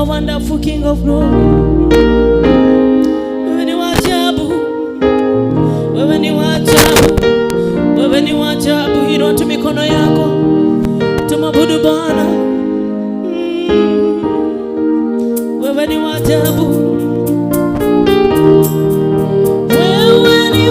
are wonderful, King of glory. Wewe ni wa ajabu, wewe ni wa ajabu, wewe ni wa ajabu. Inua tu mikono yako tumwabudu Bwana. Wewe ni wa ajabu. Wewe ni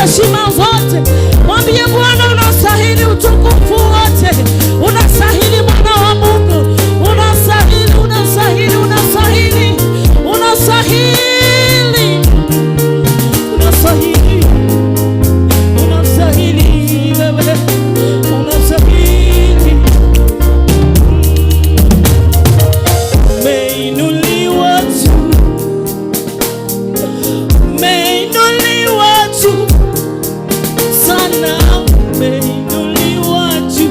heshima zote. Mwambie Bwana unastahili utukufu wote. Unastahili mwana wa Mungu. Unastahili, unastahili, unastahili. Unastahili. Unastahili. Unastahili wewe. Unastahili. Umeinuliwa juu. Umeinuliwa juu sana. Umeinuliwa juu.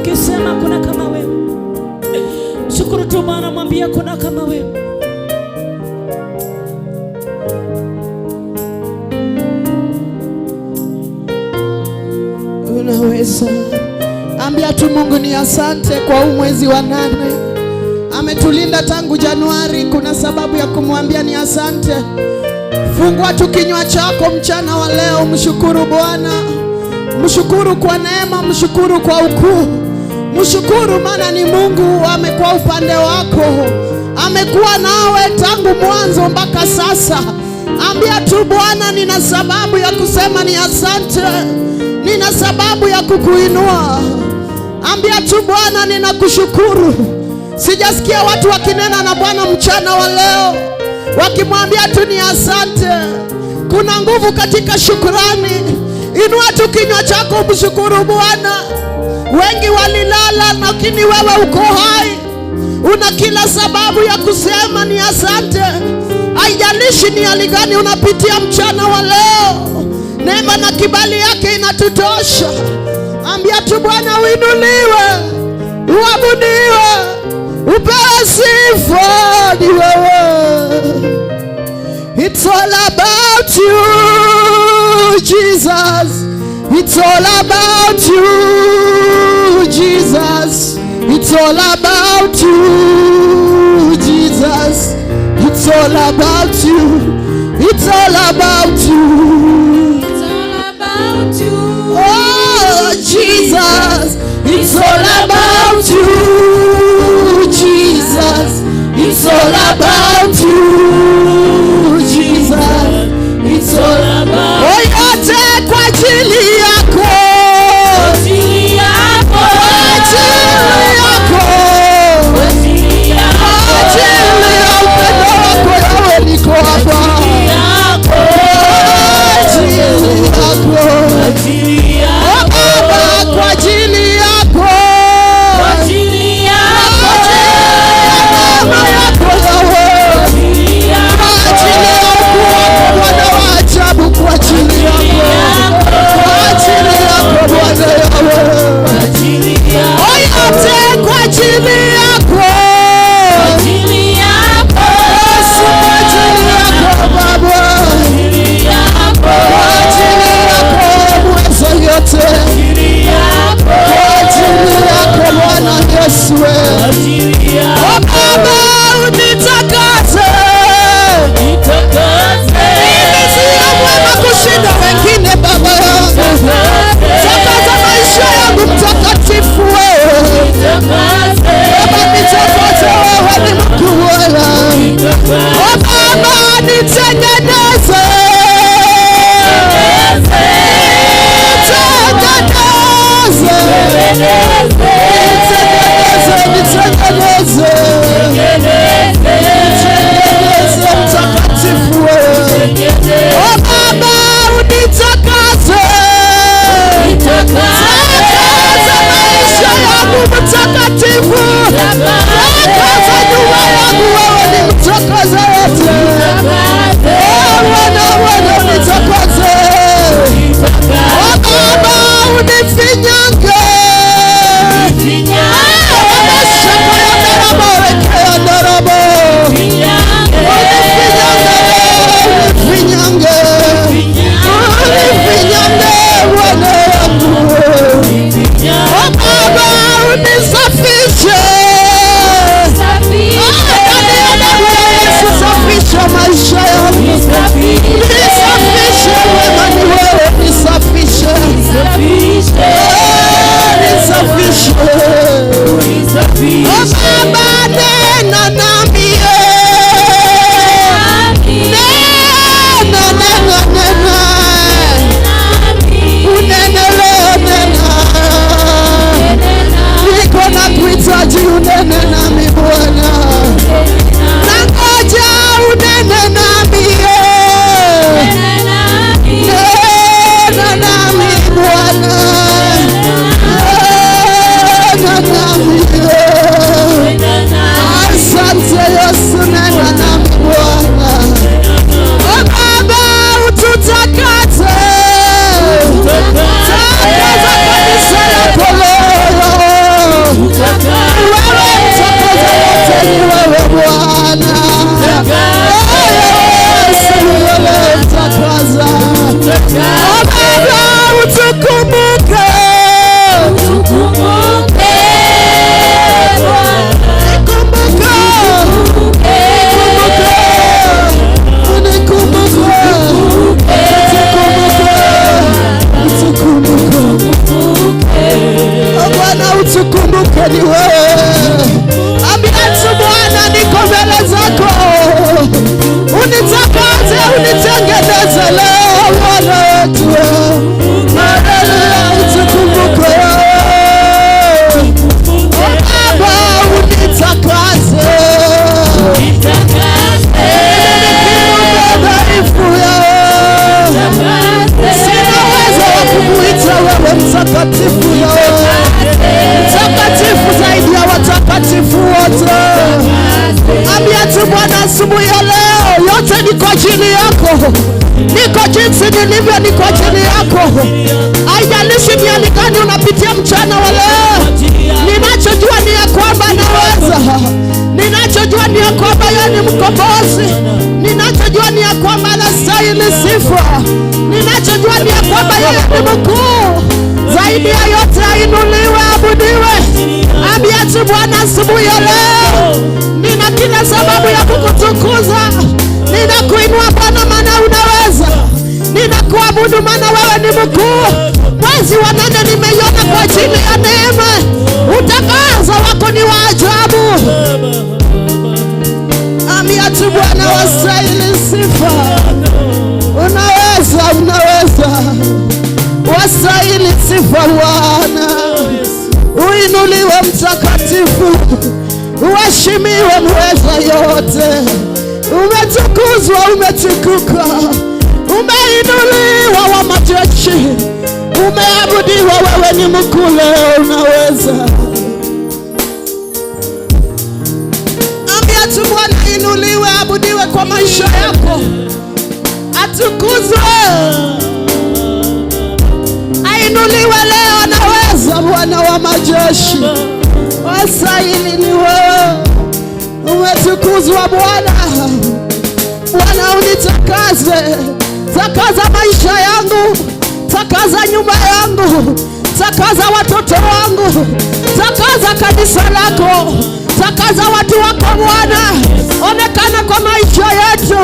tukisema kuna kama wewe. Shukuru tu Bwana, mwambie kuna kama wewe. Unaweza ambia tu Mungu ni asante kwa huu mwezi wa 8. Ametulinda tangu Januari, kuna sababu ya kumwambia ni asante. Fungua tu kinywa chako mchana wa leo, mshukuru Bwana. Mshukuru kwa neema, mshukuru kwa ukuu. Mshukuru maana ni Mungu amekuwa upande wako. Amekuwa nawe tangu mwanzo mpaka sasa. Ambia tu Bwana, nina sababu ya kusema ni asante. Nina sababu ya kukuinua. Ambia tu Bwana, ninakushukuru. Sijasikia watu wakinena na Bwana mchana wa leo wakimwambia tu ni asante. Kuna nguvu katika shukrani. Inua tu kinywa chako mshukuru Bwana. Wengi walilala lakini wewe uko hai. Una kila sababu ya kusema ni asante. Haijalishi ni hali gani unapitia mchana wa leo, neema na kibali yake inatutosha. Ambia tu Bwana uinuliwe, uabudiwe, upewe sifa ni wewe. It's all about you, Jesus. It's all about you, Jesus. It's all about you, Jesus. It's all about you. It's all about you. It's all about you. Oh, Jesus. It's all about you, Jesus. It's all about you, Jesus. It's all about you. Yote kwa ajili yako. Kwa ajili yako. Kwa ajili yako. Kwa ajili ya upendo wako yawe niko hapa. Kwa ajili yako. Kwa ajili yako. Baba, kwa ajili yako. Kwa ajili yako. Mama yako yawe. Kwa ajili yako. Kwa ajili yako Bwana wa ajabu, kwa ajili yako. Kwa ajili yako Bwana yawe. Kwa ajili yako. Yote kwa ajili yako. Kwa ajili yako. Yesu, kwa ajili yako Baba. Kwa ajili yako. Kwa ajili yako mweza yote. Kwa ajili yako. Kwa ajili yako Bwana Yesu. Kwa ajili yako. Baba unitakase. Nitakase. Mimi sio mwema kushinda wengine Baba yangu. Takasa maisha yangu mtakatifu wewe. Baba nitakase, wewe ni mkuu wala. Baba nitengeneze. Nitengeneze. Mtakatifu wewe. Baba unitakase. Takasa maisha yangu mtakatifu. Takasa nyumba yangu, wewe ni mtakase yote. Bwana unitakase. Baba unifinyange. Mashaka ya daraba, weke ya daraba. Unifinyange. Unifinyange Bwana yangu. Baba unisafishe. Ndani ya damu ya Yesu safisha maisha yangu. Nisafishe, wema ni wewe, nisafishe. nikumbuke ni wewe. Ambia tu Bwana, niko mbele zako, unitakase, unitengeneze leo Bwana wetu. Haleluya, utukumbuke Baba, unitakase. Sina uwezo wa kumuita wewe mtakatifu, mtakatifu zaidi ya watakatifu wote. Ambia tu Bwana, asubuhi ya leo yote ni kwa ajili yako, niko jinsi nilivyo, ni kwa ajili yako. Haijalishi ni hali gani unapitia mchana wa leo, ninachojua ni ya kwamba naweza, ninachojua ni ya kwamba yeye ni mkombozi, ninachojua ni ya kwamba anastahili sifa, ninachojua ni ya kwamba yeye ni mkuu. Zaidi ya yote ainuliwe, abudiwe. Ambia tu Bwana, asubuhi ya leo nina kila sababu ya kukutukuza, ninakuinua Bwana maana unaweza, ninakuabudu maana wewe ni mkuu. Mwezi wa 8 nimeiona kwa ajili ya neema, utakaso wako ni wa ajabu. Ambia tu Bwana, wastahili sifa, unaweza, unaweza, wastahili sifa Bwana. Uinuliwe mtakatifu, uheshimiwe mweza yote. Umetukuzwa, umetukuka, umeinuliwa wa majeshi, umeabudiwa, wewe ni mkuu leo, unaweza. Ambia tu Bwana, inuliwe, abudiwe kwa maisha yako, atukuzwe, ainuliwe leo, anaweza Bwana wa majeshi. Wastahili ni wewe, umetukuzwa Bwana. Bwana, unitakase, takaza maisha yangu, takaza nyumba yangu, takaza watoto wangu, takaza kanisa lako, takaza watu wako Bwana. Onekana kwa maisha yetu,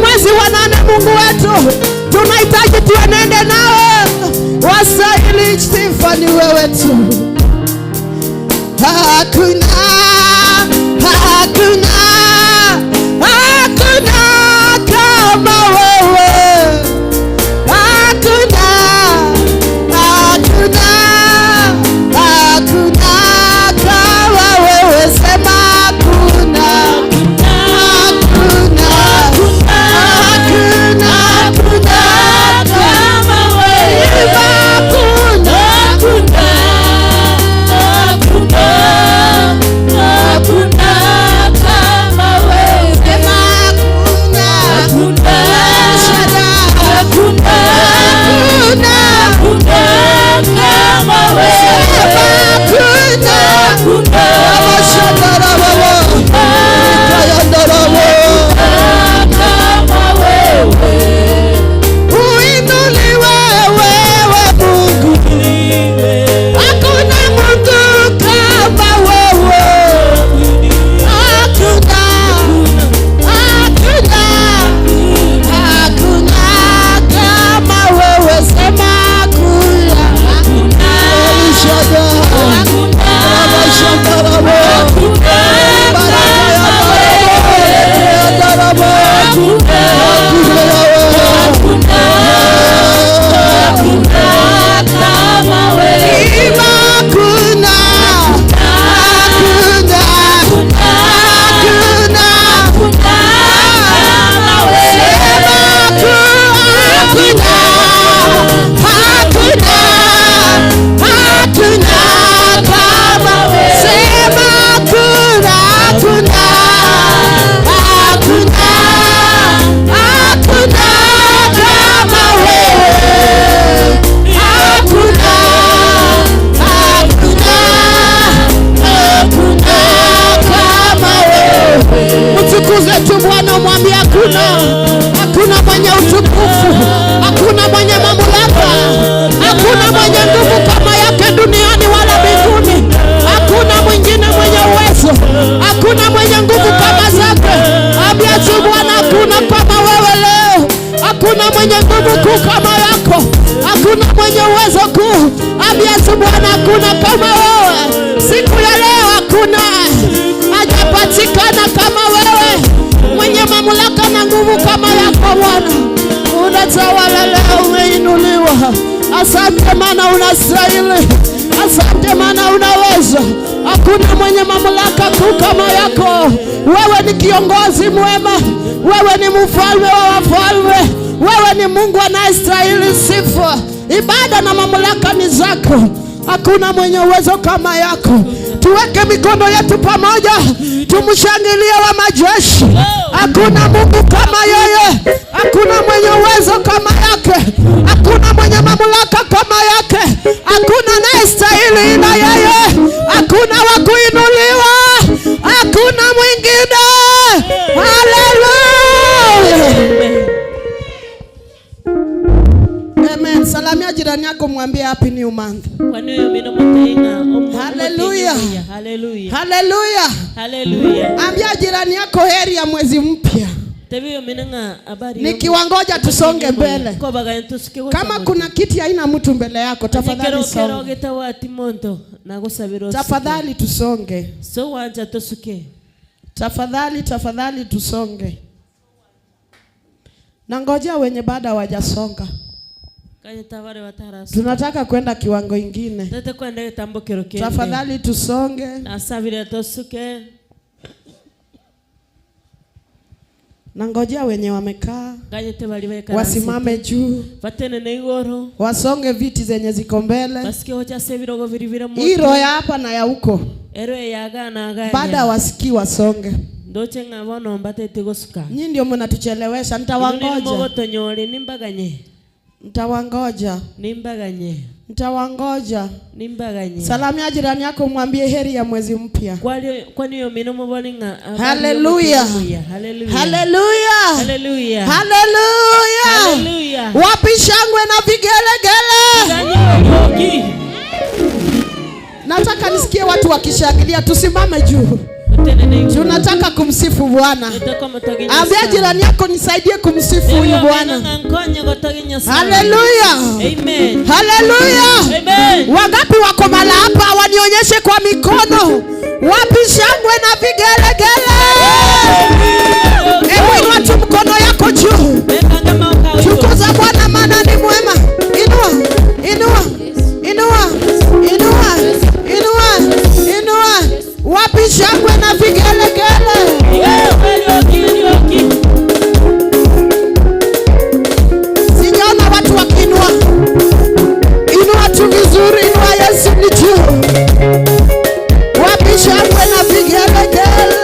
mwezi wa 8 Mungu wetu, tunahitaji tuenende nawe. Wastahili sifa ni wewe tu, hakuna, hakuna, hakuna kama wewe, hakuna, hakuna, hakuna kama wewe. Sema hakuna, hakuna, hakuna, hakuna kama wewe, hakuna, hakuna, hakuna Hakuna mwenye mamlaka kuu kama yako. Wewe ni kiongozi mwema, wewe ni mfalme wa wafalme, wewe ni Mungu anayestahili sifa. Ibada na mamlaka ni zako. Hakuna mwenye uwezo kama yako. Tuweke mikono yetu pamoja, tumshangilie wa majeshi. Hakuna Mungu kama yeye, hakuna mwenye uwezo kama yake, hakuna mwenye mamlaka kama yake, hakuna anayestahili ila yeye, hakuna wa kuinuliwa, hakuna mwingine. Haleluya, amen. Salamia jirani yako, mwambie happy new month. Haleluya, haleluya, haleluya. Ambia jirani yako heri ya mwezi mpya. Nikiwangoja tusonge mbele. Kama kuna kiti haina mtu mbele yako, tafadhali songe. Tafadhali tusonge. Tafadhali tusonge. Na ngojea wenye baada hawajasonga. Tunataka kwenda kiwango ingine. Tafadhali tusonge. Na ngojea wenye wamekaa wasimame juu, wasonge viti zenye ziko mbele. Hii roho ya hapa na ya huko baada wasikii wasonge. Nyinyi ndio mnatuchelewesha. Nitawangoja. Salamia jirani yako, mwambie heri ya mwezi mpya. Haleluya, haleluya, haleluya. Wapi shangwe na vigelegele? Nataka nisikie watu wakishangilia. Tusimame juu. Tunataka kumsifu Bwana. Ambia jirani yako, nisaidie kumsifu huyu Bwana. Haleluya, amen. Haleluya, amen. Wangapi wako mala hapa wanionyeshe kwa mikono? Wapi shangwe na vigelegele? Hebu inua tu mkono yako juu. Tukuza Bwana maana ni mwema. Inua, inua, inua, inua, inua, inua. Wapi shangwe na vigelegele? Sijaona watu wakiinua. Inua tu vizuri, inua Yesu ni juu. Wapi shangwe na vigelegele?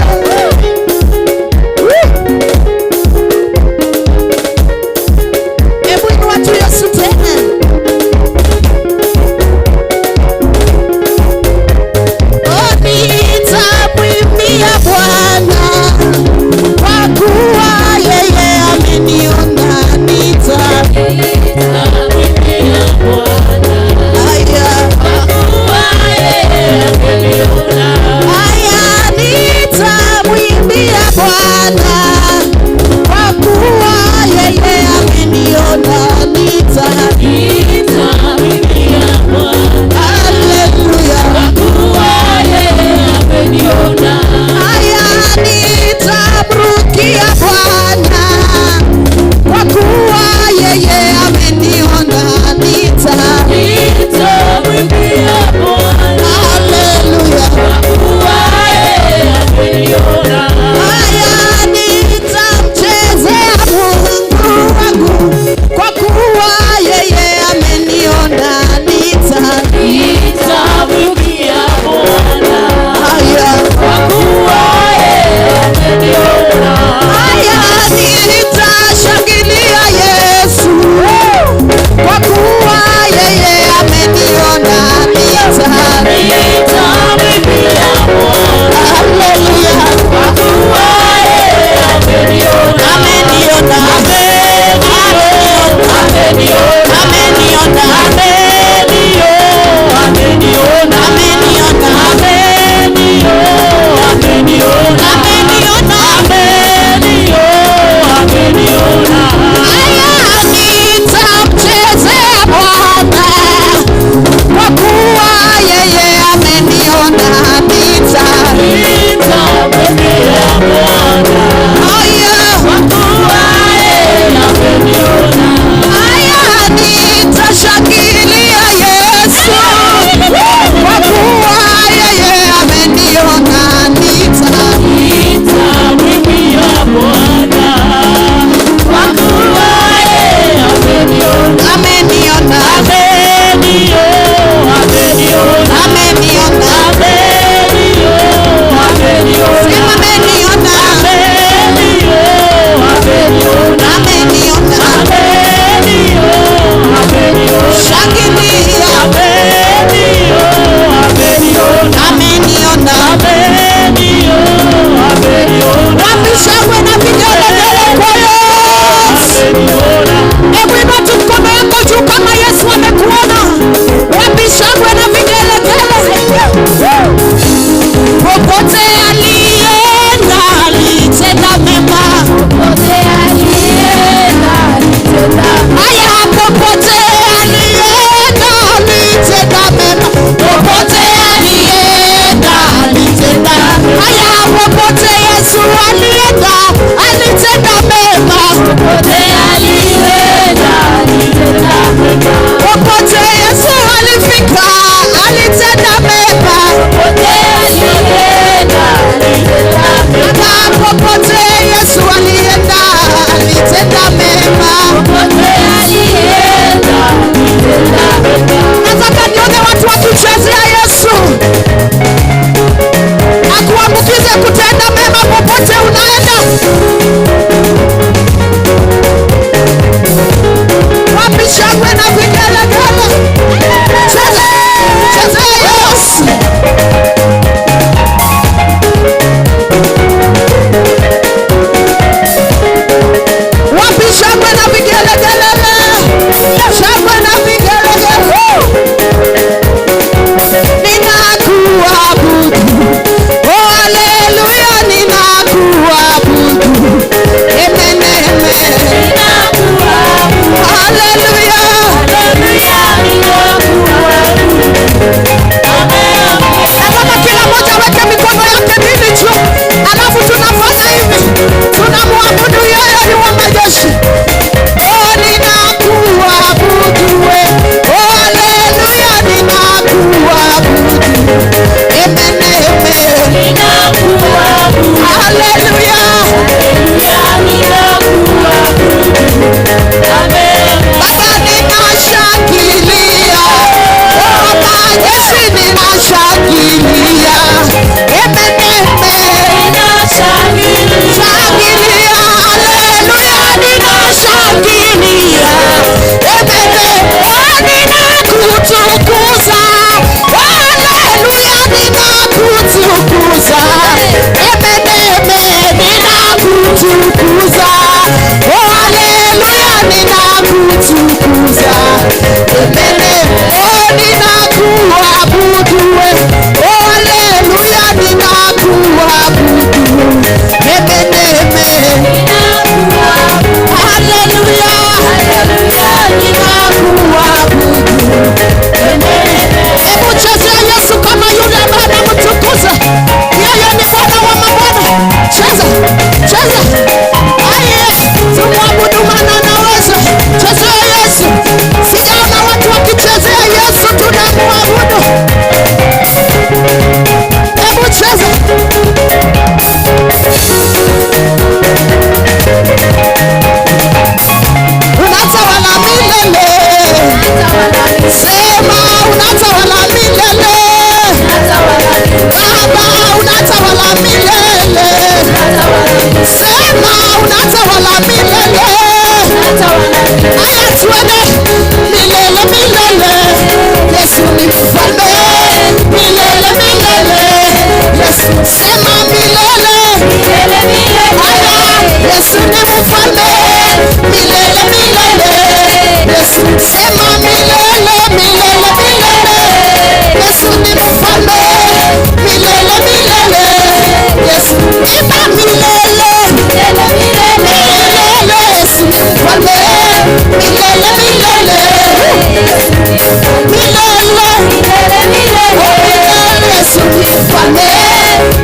mfalme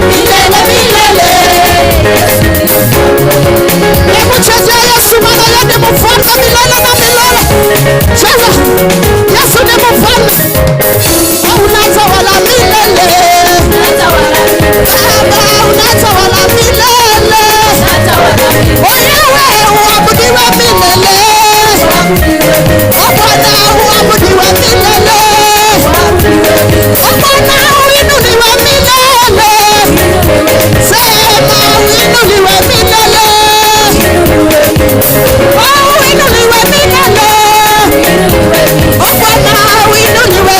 milele milele. Hebu chezea Yesu, maana yeye ni mfalme milele na milele. Cheza, Yesu ni mfalme, unatawala milele. Baba unatawala milele. Wewe uabudiwe milele. Bwana uabudiwe milele. Bwana uinuliwe milele. Sema uinuliwe milele. Uinuliwe milele. Bwana uinuliwe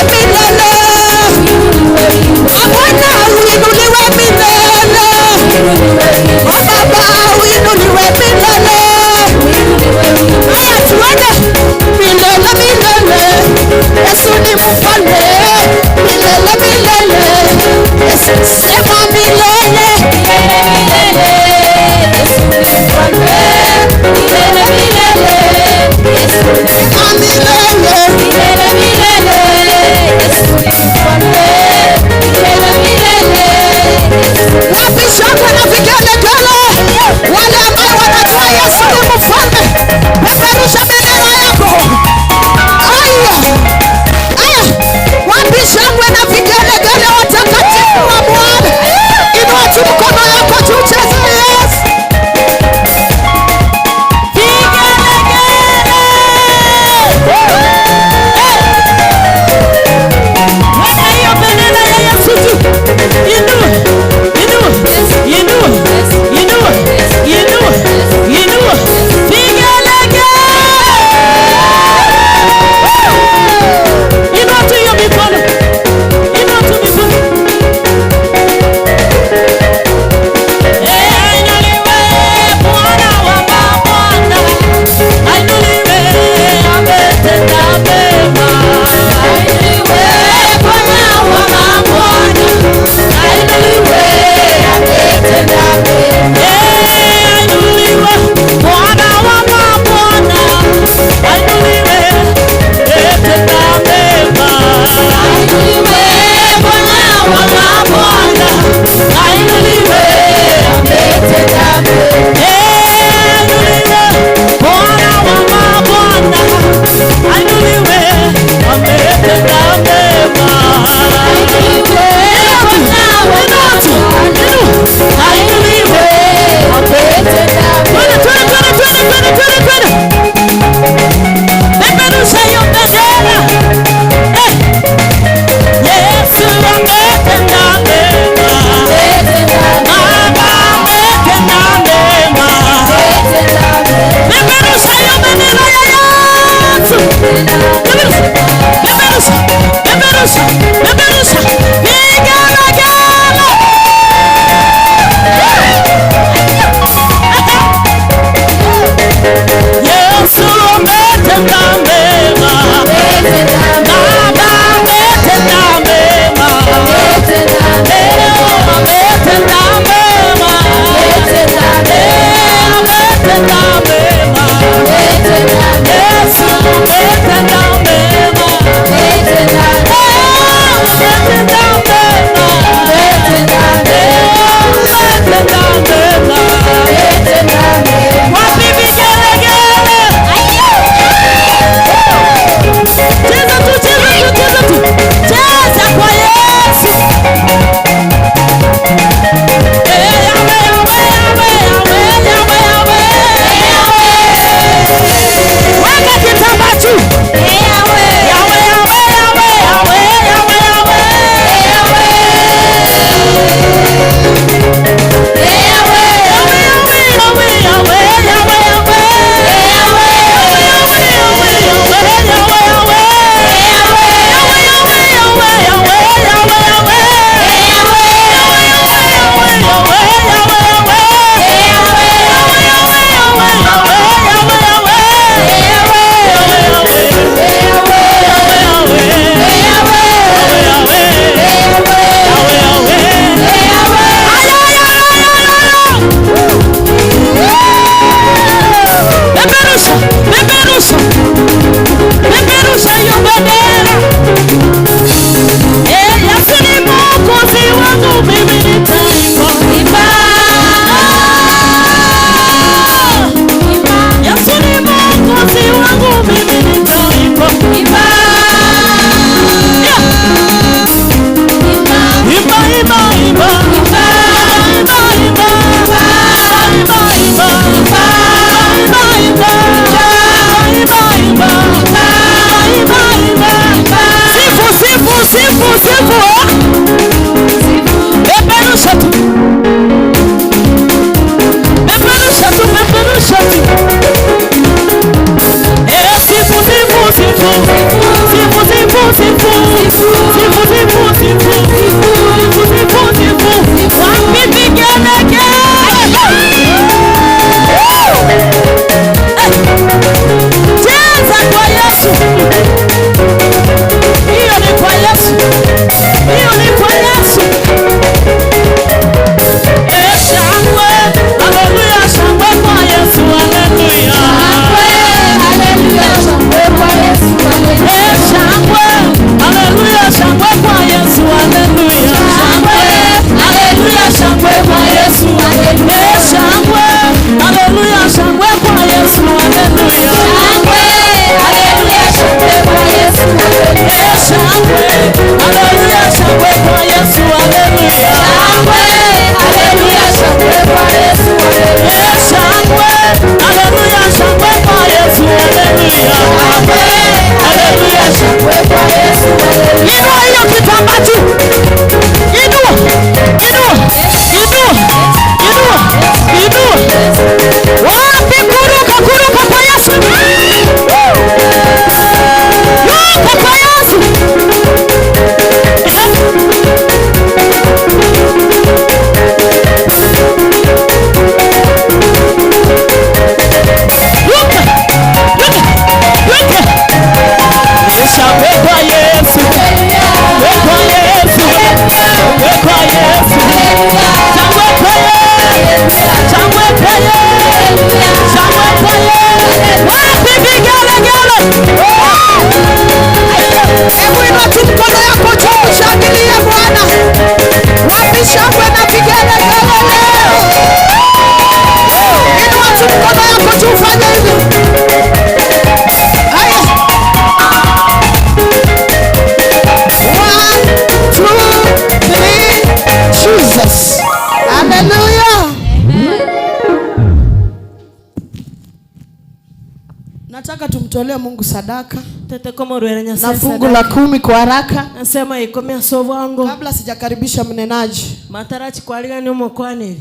tumtolee Mungu sadaka tete komo rwera na Nyasaye fungu la 10 kwa haraka. nasema ikomea sovu wangu Kabla sijakaribisha mnenaji, matarachi kwa liga ni umokwaneli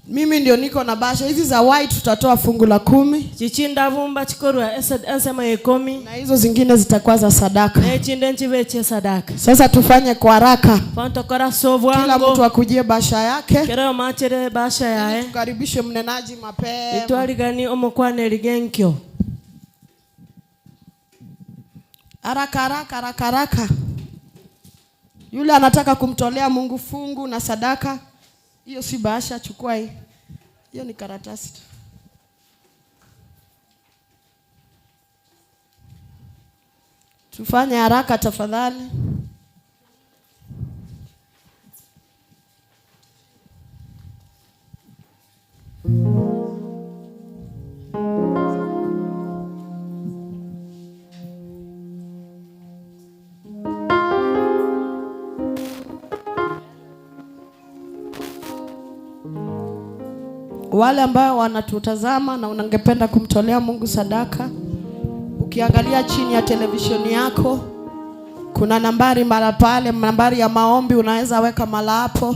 mimi ndio niko na basha hizi za white, tutatoa fungu la 10 chichinda vumba chikorwa asema ikomi na hizo zingine zitakuwa za sadaka. na chinde nchiveche sadaka. Sasa tufanye kwa haraka, Panto kora sovu wangu kila mtu akujie basha yake. kereo machere basha yae Tukaribishe mnenaji mapema. itwali gani umokwaneli genkyo Haraka haraka haraka haraka. Yule anataka kumtolea Mungu fungu na sadaka, hiyo si bahasha, chukua hii. Hiyo ni karatasi tu. Tufanye haraka tafadhali. Wale ambao wanatutazama na unangependa kumtolea Mungu sadaka, ukiangalia chini ya televisheni yako kuna nambari mara pale, nambari ya maombi, unaweza weka mala hapo,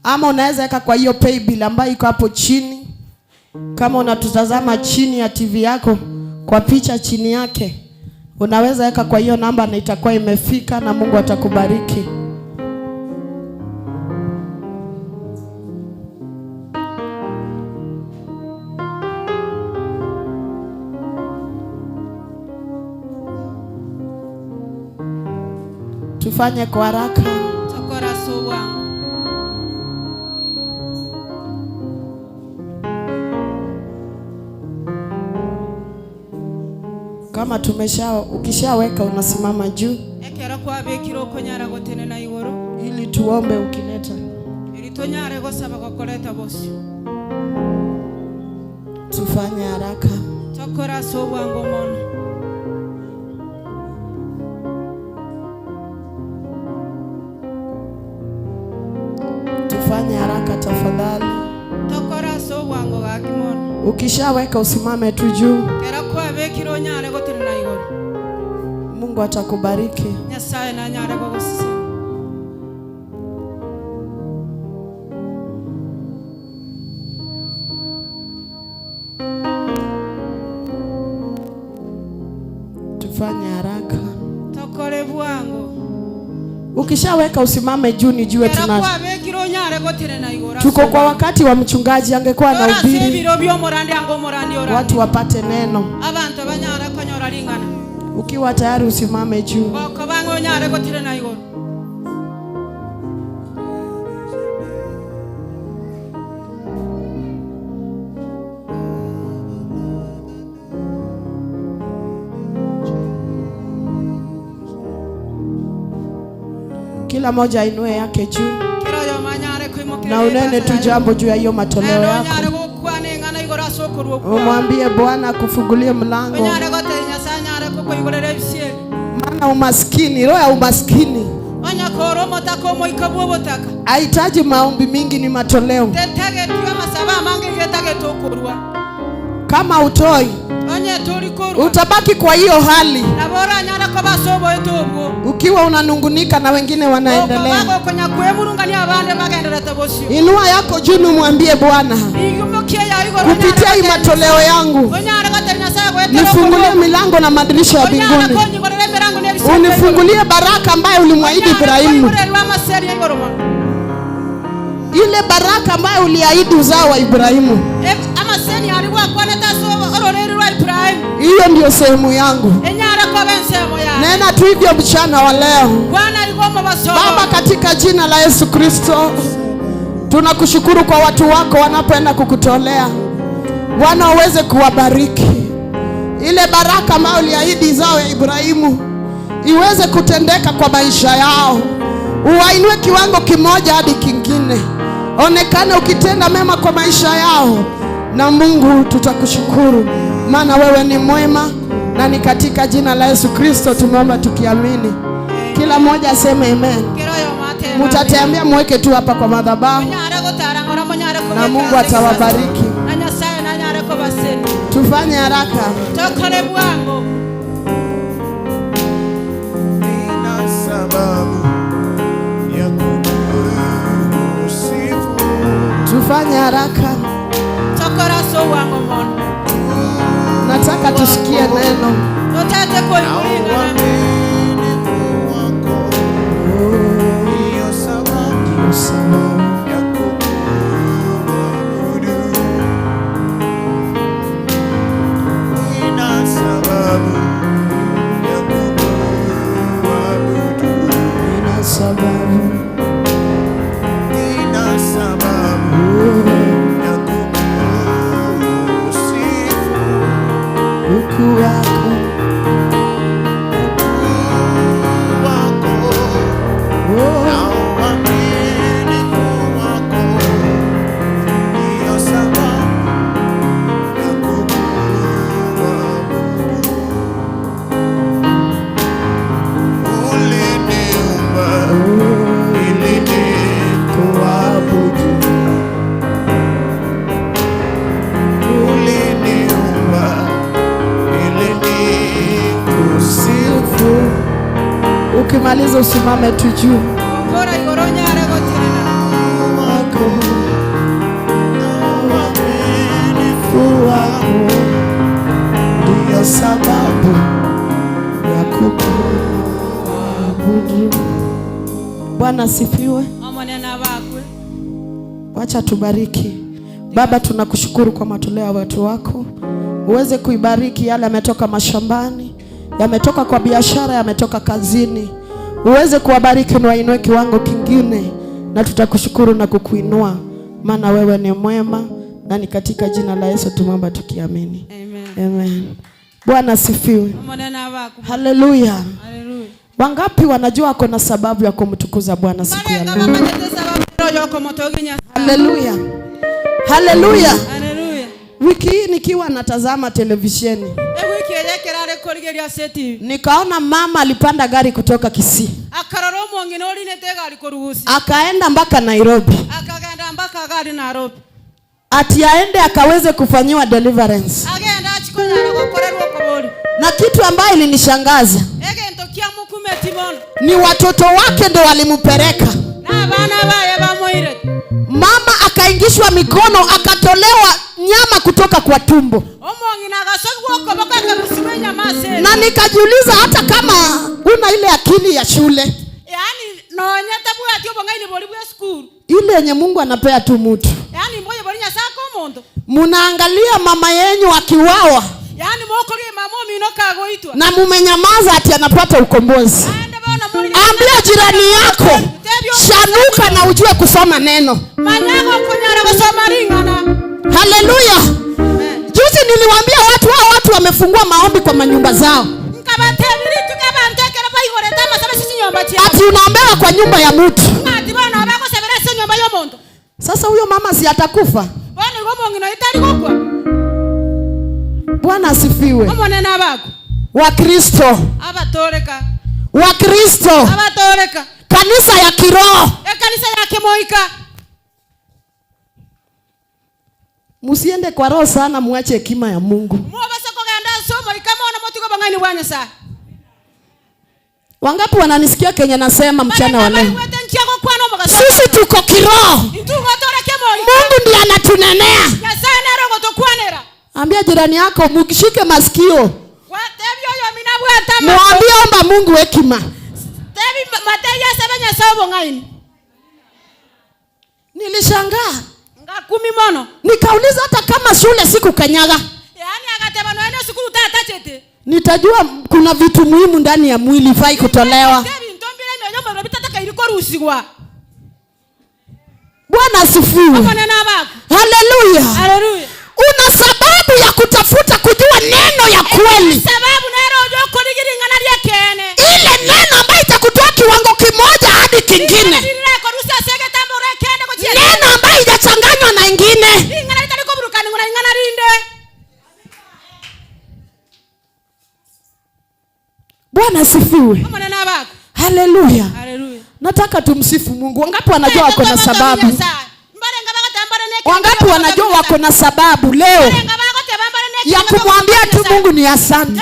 ama unaweza weka kwa hiyo pay bill ambayo iko hapo chini. Kama unatutazama chini ya TV yako, kwa picha chini yake unaweza weka kwa hiyo namba na itakuwa imefika na Mungu atakubariki. Tufanye kwa haraka. tokora sovu wangu Kama ukishaweka unasimama juu ekera kwa bekiro konyara gotene na igoro ili tuombe ukileta. ili tonyare gosaba gokoreta bosyo Tufanye haraka. tokora sovu wangu mono Tufanye haraka tafadhali. tokora sovu wangu gakimono Ukishaweka usimame tu juu. kera kwa bekiro nyare gotene na igoro Mungu atakubariki. Nyasaye na nyare gogosisi Tufanye haraka. tokore bwangu Ukishaweka usimame juu nijue kera tuna kwa bekiro nyare gotene na igoro tuko kwa wakati wa mchungaji, angekuwa na ubiri biro byo morandi ango morandi ora watu wapate neno. abantu banyara konyora lingana Ukiwa tayari usimame juu. boko bango nyare gotene na igoro Kila moja ainue yake juu kero yo manyare kuimokere na unene tu jambo juu ya hiyo matoleo yako. nyare gokwane ngana igoro asokoro kwa Umwambie Bwana akufungulie mlango. nyare gotenya sanyare ko igorere bisiye Maana umaskini, roho ya umaskini onya koro motako moikabwo botaka hahitaji maombi mingi, ni matoleo. tetage tiwa masaba mange getage tokorwa Kama utoi onye tori korwa utabaki kwa hiyo hali, nabora nyare ko basobo etobwo ukiwa unanungunika na wengine wanaendelea. bako konya kwemurungani abande bagendera tabosyo Inua yako juu, umwambie Bwana, iyumokie ya igoro kupitia hii matoleo yangu onyare gotenya sago etoro nifungulie milango na madirisha ya mbinguni. Unifungulie baraka ambayo ulimwahidi Ibrahimu, ile baraka ambayo uliahidi uzao wa Ibrahimu. Hiyo ndio sehemu yangu. Nena tu hivyo mchana wa leo. Baba, katika jina la Yesu Kristo, tunakushukuru kwa watu wako wanapoenda kukutolea. Bwana, uweze kuwabariki. Ile baraka ambayo uliahidi zao ya Ibrahimu iweze kutendeka kwa maisha yao. Uwainue kiwango kimoja hadi kingine. Onekana ukitenda mema kwa maisha yao. Na Mungu, tutakushukuru maana wewe ni mwema, na ni katika jina la Yesu Kristo tumeomba tukiamini. Kila mmoja aseme amen. Mtatembea mweke tu hapa kwa madhabahu na Mungu atawabariki. Tufanye haraka. Tokole bwango. Nina sababu ya kukusifu. Tufanye haraka. Tokora so wango mono. Nataka tusikie neno. Totate kwa kulingana. Ndio sababu ya kukuabudu. Nina sababu ya kukuabudu. Nina sababu. Nina sababu ya kukusifu. Ukuu wako. Ukimaliza usimame tu juu. Bora igoronya arego tirana. Wako. Wako. Ndio sababu ya kukuabudu. Bwana asifiwe. Amanena bakwe. Wacha tubariki. Baba, tunakushukuru kwa matoleo ya watu wako. Uweze kuibariki yale yametoka mashambani, yametoka kwa biashara, yametoka kazini. Uweze kuwabariki na wainue kiwango kingine, na tutakushukuru na kukuinua, maana wewe ni mwema, na ni katika jina la Yesu tumeomba tukiamini. Amen. Amen. Bwana asifiwe. Amanena bakwe. Haleluya. Haleluya. Wangapi wanajua wako na sababu ya kumtukuza Bwana siku ya leo? Haleluya. Haleluya. Haleluya. Wiki hii nikiwa natazama televisheni, nikaona mama alipanda gari kutoka Kisii, akaenda mpaka Nairobi, ati aende akaweze kufanyiwa deliverance. Na kitu ambayo ilinishangaza ni watoto wake ndio walimpeleka. Mama akaingishwa mikono, akatolewa nyama kutoka kwa tumbo. Na nikajiuliza, hata kama una ile akili ya shule, ile yenye Mungu anapea tu mtu, munaangalia mama yenyu akiwawa, na mumenyamaza ati anapata ukombozi. Ambia jirani yako, shanuka na ujue kusoma neno. Haleluya. Juzi niliwaambia watu hao, watu wamefungua maombi kwa manyumba zao, ati unaombewa kwa nyumba ya mtu. Sasa huyo mama si atakufa? Bwana asifiwe. Wakristo, Wakristo, kanisa ya kiroho, musiende kwa roho sana, muache hekima ya Mungu. Wangapi wananisikia Kenya nasema mchana wa leo? Sisi tuko kiroho. Mungu ndiye anatunenea. Ambia jirani yako, mukishike masikio, mwambie omba Mungu hekima. Nilishangaa. Nikauliza, hata kama shule sikukanyaga, nitajua kuna vitu muhimu ndani ya mwili fai kutolewa. Bwana asifiwe. Haleluya. Una sababu ya kutafuta kujua neno ya kweli, ile neno ambayo itakutoa kiwango kimoja hadi kingine, neno ambayo haijachanganywa na ingine. Bwana asifiwe. Haleluya. Nataka tumsifu Mungu. Wangapi wanajua wako na sababu? Wangapi wanajua wako na sababu leo? ya kumwambia tu Mungu ni asante.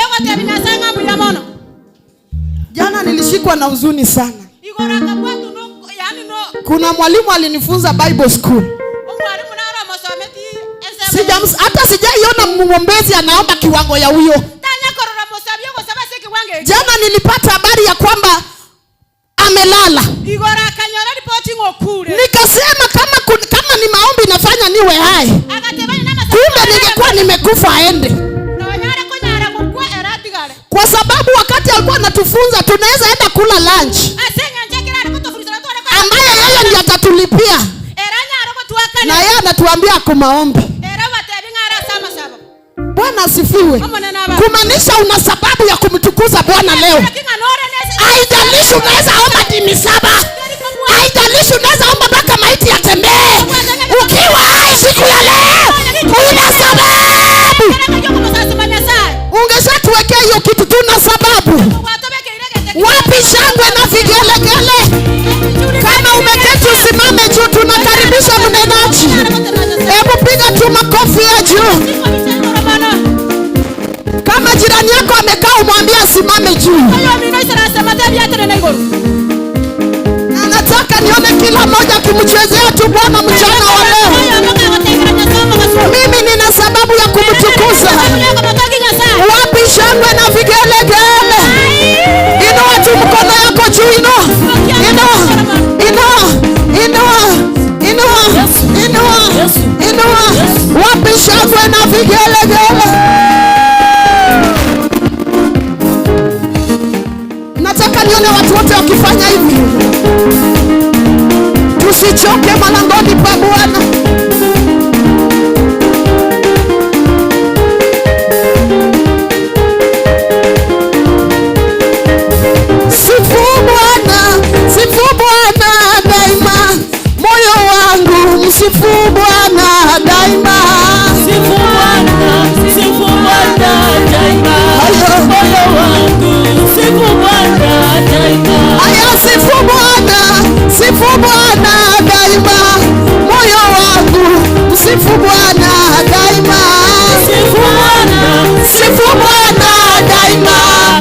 Jana nilishikwa na huzuni sana. Kuna mwalimu alinifunza Bible school. Hata sijaiona mwombezi anaomba kiwango ya huyo. Jana nilipata habari ya kwamba amelala. Nikasema kama ni maombi nafanya niwe hai. Kumbe ningekuwa nimekufa aende. Kwa sababu wakati alikuwa anatufunza tunaweza enda kula lunch ambaye yeye ndiye atatulipia. Na yeye anatuambia kwa maombi. Bwana asifiwe. Kumaanisha una sababu ya kumtukuza Bwana leo. Haijalishi unaweza omba dini 7. Haijalishi unaweza omba mpaka maiti yatembee. Ukiwa hai siku ya leo una sababu. Ungeshatuwekea hiyo kitu, tuna sababu. Wapi shangwe na vigelegele? Kama umeketi usimame juu, tunakaribisha mnenaji. Hebu piga tu makofi ya juu. Kama jirani yako amekaa umwambie asimame juu. Na nataka nione kila mmoja kimchezea tu Bwana mchana wa leo. Mimi nina sababu ya kumtukuza. Wapi shangwe na vigelegele? Inua tu mkono yako juu, inua. Wapi shangwe na vigelegele? Nataka nione watu wote wakifanya hivi. Tusichoke malangoni pa Bwana. Sifu Bwana daima, moyo wangu msifu Bwana daima. Sifu Bwana daima, moyo wangu sifu Bwana daima. Aya, sifu Bwana daima, moyo wangu msifu Bwana daima. Sifu Bwana daima,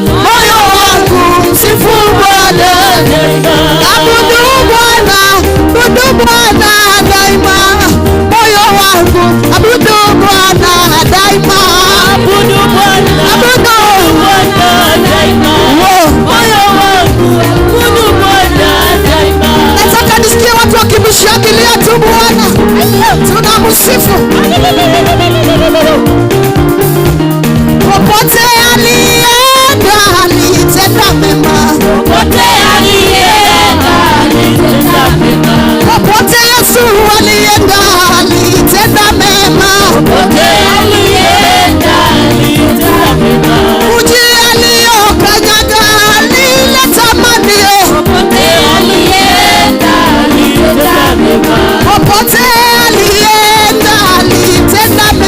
moyo wangu msifu Bwana daima. Abudu Bwana daima, moyo wangu abudu Bwana daima. Abudu Bwana daima, moyo wangu abudu Bwana daima. Nataka nisikie watu wakimshangilia tu Bwana. Tunamsifu. Popote alienda alitenda mema. Popote alienda alitenda mema. Popote Yesu alienda alitenda mema. Popote alienda alitenda mema. Uji aliyokanyaga alileta manio. Popote alienda alitenda mema. Popote alienda alitenda mema.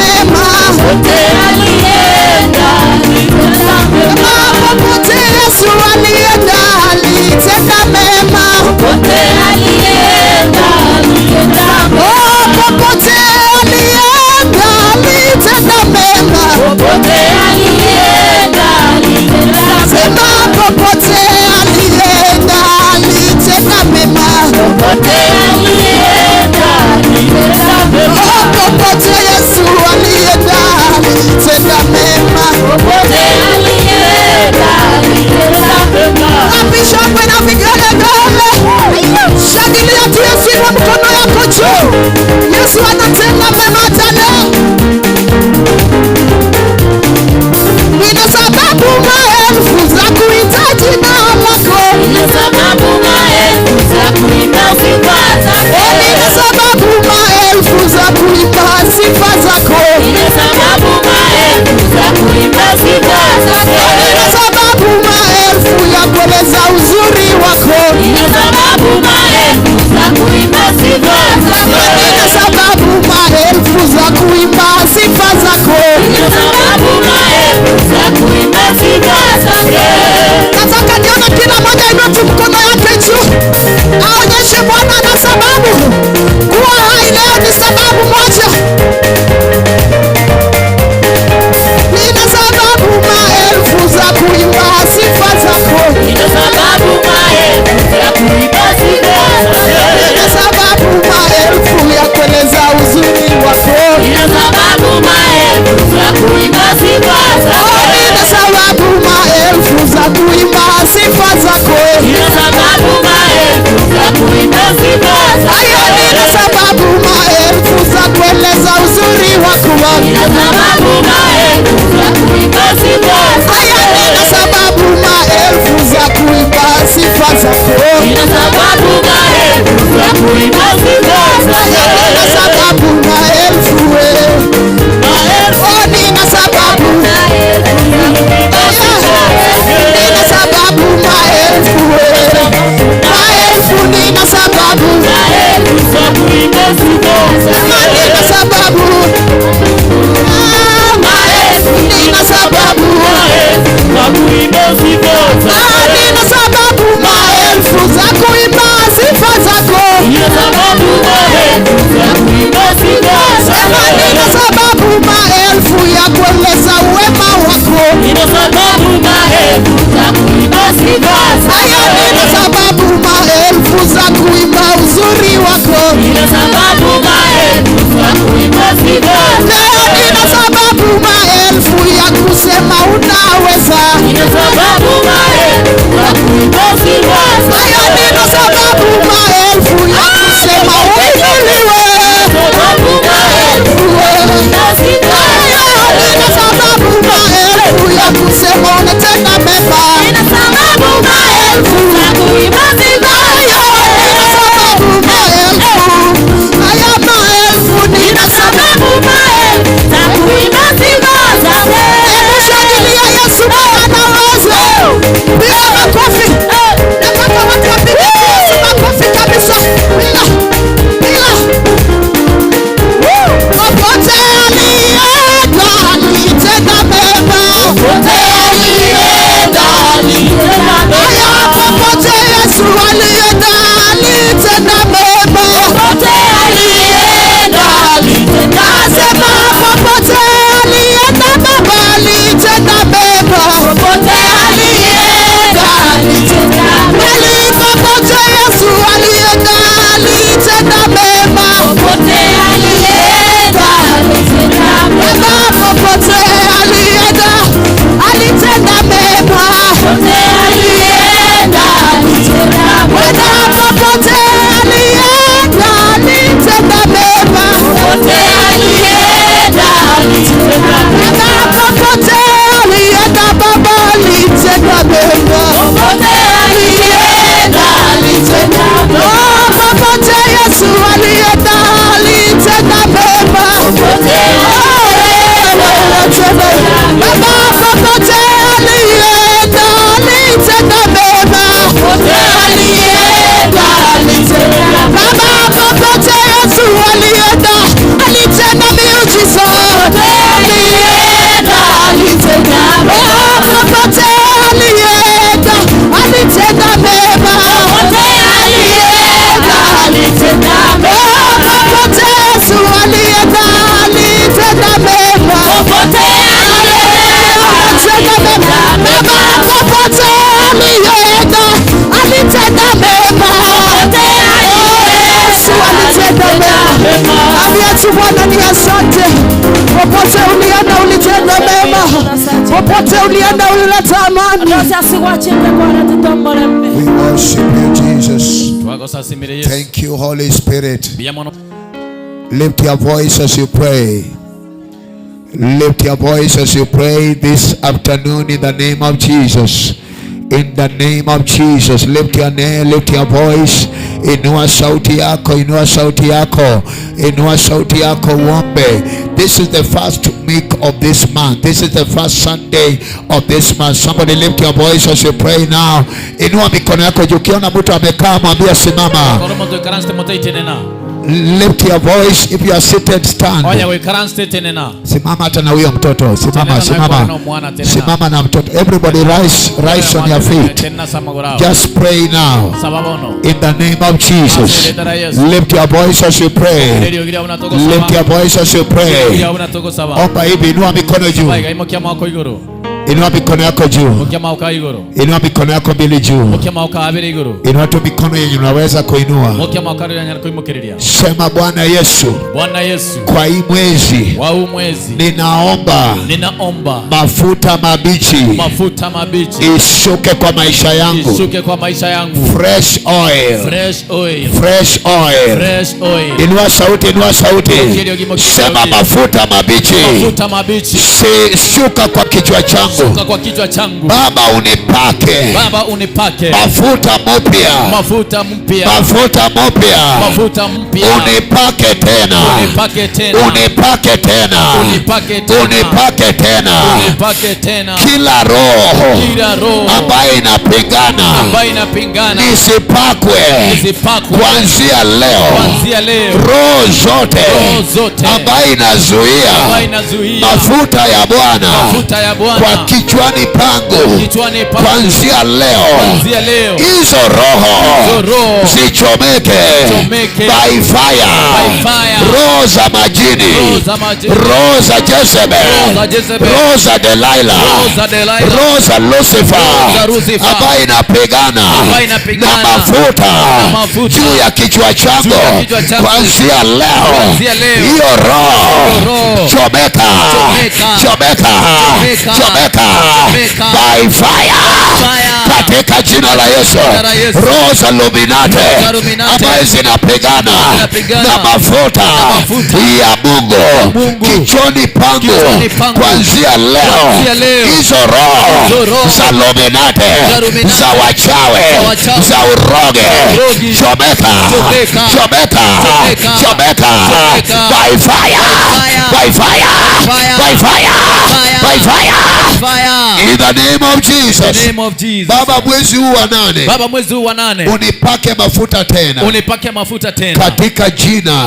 kueleza uzuri wako. Nina sababu maelfu za kuimba sifa zako. Nina sababu maelfu za kuimba sifa zako. Nina sababu maelfu za kuimba sifa zako. Nina sababu maelfu za kueleza uzuri wako. Nina sababu maelfu za kuimba sifa zako. Nina sababu maelfu za kuimba sifa zako. Nina sababu maelfu za kuimba sifa zako. Nina sababu maelfu nina sababu nina sababu maelfu nina sababu za kuimba sifa zako. nina sababu nina sababu Za kuimba sifa zako. nina sababu maelfu za kuimba sifa zako. Nina sababu maelfu za kuimba sifa zako. Nina sababu maelfu ya kueleza uwema wako. Nina sababu maelfu za kuimba sifa zako. Nina sababu maelfu za kuimba uzuri wako. Nina sababu maelfu za kuimba sifa zako. Nina sababu maelfu ya kusema unaweza. Nina sababu maelfu za kuimba sifa zako. Nina sababu maelfu ya kusema uinuliwe. Sababu maelfu za sifa zako. Nina sababu maelfu ya kusema unatenda mema. Nina sababu maelfu za kuimba sifa zako. Nina sababu maelfu, haya maelfu Nina sababu maelfu za kuimba sifa zako. Shangilia Yesu anaweza. Piga makofi. Nataka watu wapige Yesu makofi kabisa. Piga. Piga. Popote alienda alitenda mema. Popote alienda alitenda mema. Popote Yesu alienda alitenda mema. Popote alienda alitenda Nasema popote alienda Baba alitenda mema. Popote alienda alitenda Kweli popote Yesu alienda alitenda mema. Popote alienda alitenda Baba popote alienda alitenda mema. Popote alienda alitenda Bwana popote alienda alitenda mema. Popote alienda alitenda Baba popote alienda Baba alitenda mema. Popote alienda alitenda Oh, popote Yesu alienda alitenda mema. Popote Baba popote alienda alitenda mema. Popote alienda alitenda Baba popote Yesu alienda alitenda miujiza. alienda alitenda Oh, popote alienda alitenda mema. Popote alienda alitenda Oh, popote Yesu alienda alitenda mema. Popote Alitenda mema. Baba popote alienda alitenda mema. Yesu alitenda mema. Ambia tu Bwana ni asante. Popote ulienda ulitenda mema. Popote ulienda ulileta amani. We worship you, Jesus. twagosasimire Yesu Thank you, Holy Spirit. biyamono Lift your voice as you pray. Lift your voice as you pray this afternoon in the name of Jesus. In the name of Jesus, lift your name, lift your voice. Inua sauti yako, inua sauti yako, inua sauti yako uombe. This is the first week of this month. This is the first Sunday of this month. Somebody lift your voice as you pray now. Inua mikono yako juu. Ukiona mtu amekaa mwambie simama. koromo twikaranste moteitenena Lift your voice. If you are seated, stand. oya wikaranste tenena Simama hata na huyo mtoto. Simama, simama. Simama na mtoto. Everybody rise on your feet. tenna samagorao Just pray now. sababono In the name of Jesus. Lift your voice as you pray. radio gira unatoka Lift saba your voice as you pray. gira unatoka saba Omba hivi, inua mikono juu. baiga imokia mwako iguru Inua mikono yako juu. Okia mauka iguru. Inua mikono yako mbili juu. Okia mauka abiri iguru. Inua tu mikono yenye unaweza kuinua. Okia mauka rya nyana kuimukiriria. Sema Bwana Yesu. Bwana Yesu. Kwa hii mwezi. Wa huu mwezi. Ninaomba mafuta mabichi. Mafuta mabichi. Ishuke kwa maisha yangu. Ishuke kwa maisha yangu. Fresh oil. Fresh oil. Fresh oil. Fresh oil. Inua sauti, inua sauti. Sema mafuta mabichi. Mafuta mabichi. Shuka kwa kichwa changu. Shuka kwa kichwa changu. Baba unipake. Baba unipake. Mafuta mpya. Mafuta mpya. Mafuta mpya. Mafuta mpya. Unipake tena. Unipake tena. Unipake tena. Unipake tena. Unipake tena. Unipake tena. Kila roho. Kila roho ambayo inapingana. Ambayo inapingana. Nisipakwe. Nisipakwe. Kuanzia leo. Kuanzia leo. Roho zote. Roho zote. Ambayo inazuia. Ambayo inazuia. Mafuta ya Bwana. Mafuta ya Bwana. Kwa kichwani pangu. Kichwani pangu. Kuanzia leo. Kuanzia leo. Hizo roho zichomeke. By fire. By fire. Roho za majini. Roho za majini. Roho za Jezebel. Roho za Delilah. Roho za Lucifer. Ambayo inapigana na mafuta juu ya kichwa changu. Kuanzia leo. Hiyo roho chomeka. Chomeka. Chomeka. By fire. Katika jina la Yesu. Roho za Illuminati ambayo zinapigana na mafuta ya Mungu kichwani pangu. Kuanzia leo. Hizo roho za Illuminati, za wachawi, za uroge, chomeka. Chomeka. Chomeka. By fire. By fire. By fire. By fire. In the name of Jesus. Name of Jesus. Baba mwezi huu wa 8. Baba mwezi huu wa 8. Unipake mafuta tena. Unipake mafuta tena.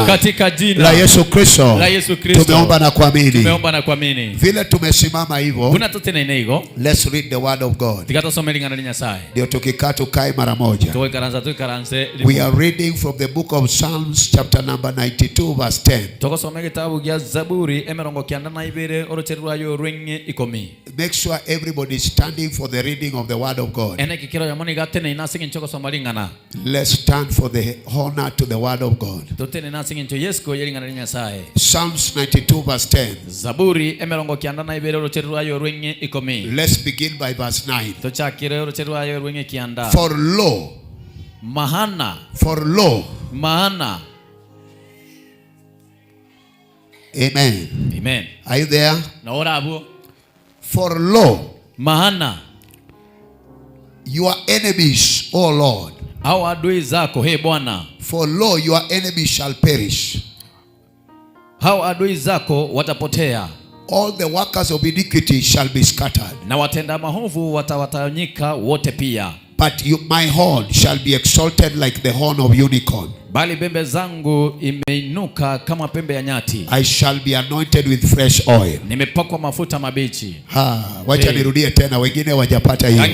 Katika jina la Yesu Kristo. La Yesu Kristo. Tumeomba na kuamini. Tumeomba na kuamini. Vile tumesimama hivyo. Kuna tena inego. Let's read the word of God. Tikatosome lingana ni Nyasaye. Ndio tukikaa tukae mara moja. Tukaranze. We are reading from the book of Psalms chapter number 92 verse 10. Tukasome kitabu kya Zaburi emerongo kyanda na ibere orocherwa yo rwenge ikomi. Make sure everybody is standing for the reading of the word of God. Ene kikiro ya moni gatene inasingi nchoko somalingana. Let's stand for the honor to the word of God. Totene inasingi ncho Yesu yelingana ni Nyasaye. Psalms 92 verse 10. Zaburi emerongo kyanda na ibere orocherwa yo rwenge ikomi. Let's begin by verse 9. Tochakire orocherwa yo rwenge kyanda. For lo. Maana. Amen. Amen. Are you there? Na ora abu. For lo. Maana. Your enemies, O Lord. Hao adui zako, he Bwana. For lo, your enemies shall perish. Hao adui zako watapotea. All the workers of iniquity shall be scattered. Na watenda maovu watawatawanyika wote pia. But my horn shall be exalted like the horn of unicorn. Bali pembe zangu imeinuka kama pembe ya nyati. I shall be anointed with fresh oil. Nimepakwa mafuta mabichi. Wacha nirudie tena, wengine wajapata hiyo.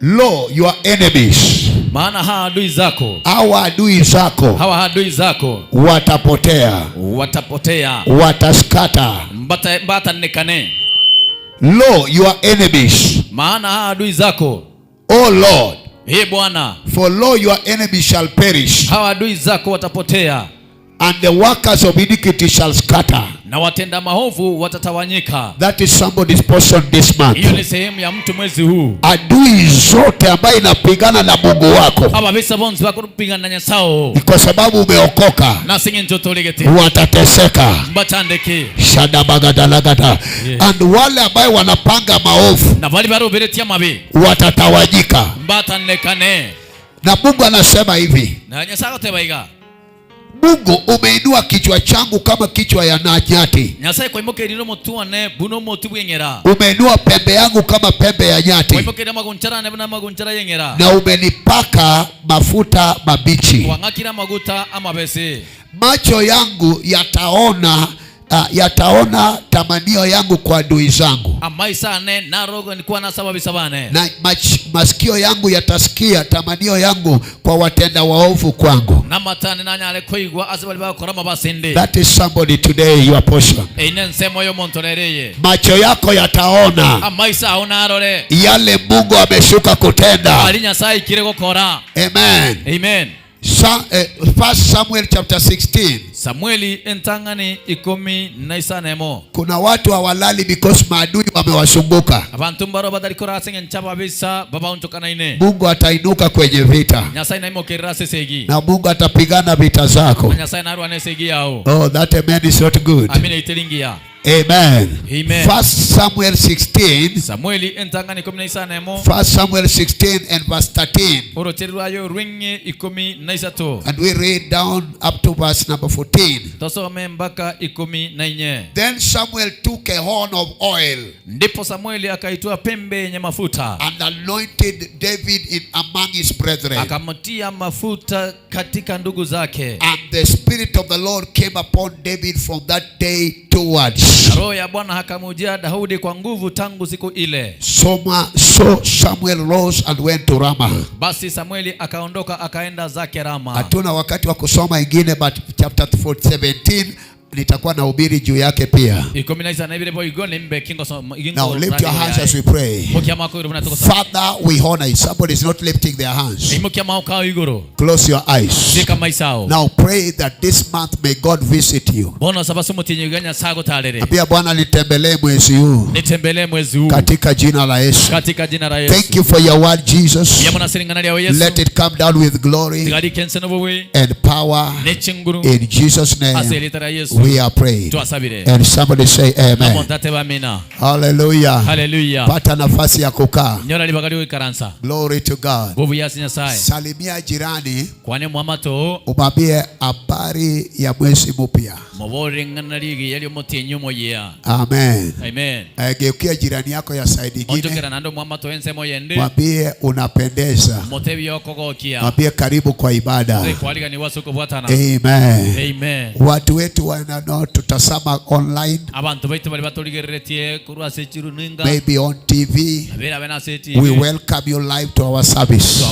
Lo, your enemies. Maana hawa adui zako. Hawa adui zako. Watapotea. Wataskata. Mbata nekane. Lo, your enemies. Maana hawa adui zako. Oh Lord. Hey Bwana. For lo, your enemies shall perish. Hawa adui zako watapotea. And the workers of iniquity shall scatter. Na watenda maovu watatawanyika. That is somebody's portion this month. Hiyo ni sehemu ya mtu mwezi huu. Adui zote ambaye inapigana na Mungu wako. Aba bisa bonzi wako kupigana na Nyasao. Kwa sababu umeokoka. Na singe njoto legete. Watateseka. Mbatandeke. Shadabagadalagada. And wale ambaye wanapanga maovu. Na wale baro beretia mabe. Watatawanyika. Mbatandekane. Na Mungu anasema hivi. Na Nyasao tebaiga. Mungu umeinua kichwa changu kama kichwa ya nyati. Umeinua pembe yangu kama pembe ya nyati. Na umenipaka mafuta mabichi. Macho yangu yataona yataona tamanio yangu kwa adui zangu, amaisane narogo nikuwa na sababu sabane, na masikio yangu yatasikia tamanio yangu kwa watenda waovu kwangu. na matane na nyale koigwa asabali ba korama basinde. That is somebody today, your portion. Einen semo yo montorereye, Macho yako yataona amaisa unarore yale Mungu ameshuka kutenda. alinya sai kirego kora. Amen. Amen. First Samuel chapter 16. Samueli entangani 19. Kuna watu hawalali because maadui wamewazunguka. Abantu mbaro badali kora sengen chapa bisa baba untokana ine. Mungu atainuka kwenye vita. Nyasai na imo kerra sesegi. Na Mungu atapigana vita zako. Nyasai na ruane segi yao. Oh, that amen is not good. Amina itelingia. Amen. Amen. First Samuel 16. Samueli entangani 19. First Samuel 16 and verse 13. Orocherwayo ringe 13. And we read down up to verse number 14. Tosome mpaka 14. Then Samuel took a horn of oil Ndipo Samueli akaitoa pembe yenye mafuta, and anointed David in among his brethren. akamtia mafuta katika ndugu zake. And the Spirit of the Lord came upon David from that day towards. Roho ya Bwana akamujia Daudi kwa nguvu tangu siku ile. So Samuel rose and went to Ramah. Basi Samueli akaondoka akaenda zake Rama. Hatuna wakati wa kusoma ingine, but chapter 17 nitakuwa na ubiri juu yake pia. Now lift your hands as we pray. Father, we honor you. Somebody is not lifting their hands. Close your eyes. Now pray that this month may God visit you. Pia Bwana nitembelee mwezi huu katika jina la Yesu. Thank you for your word, Jesus. Let it come down with glory and power in Jesus' name. We are praying. And somebody say amen. Hallelujah. Hallelujah. Pata nafasi ya kukaa. Glory to God. Salimia jirani, umwambie habari ya mwezi mpya. Amen. Amen. Geukia jirani yako ya side nyingine, mwambie unapendeza. Mwambie karibu kwa ibada. Amen. Amen. Watu wetu wanatutazama online, maybe on TV. We welcome you live to our service.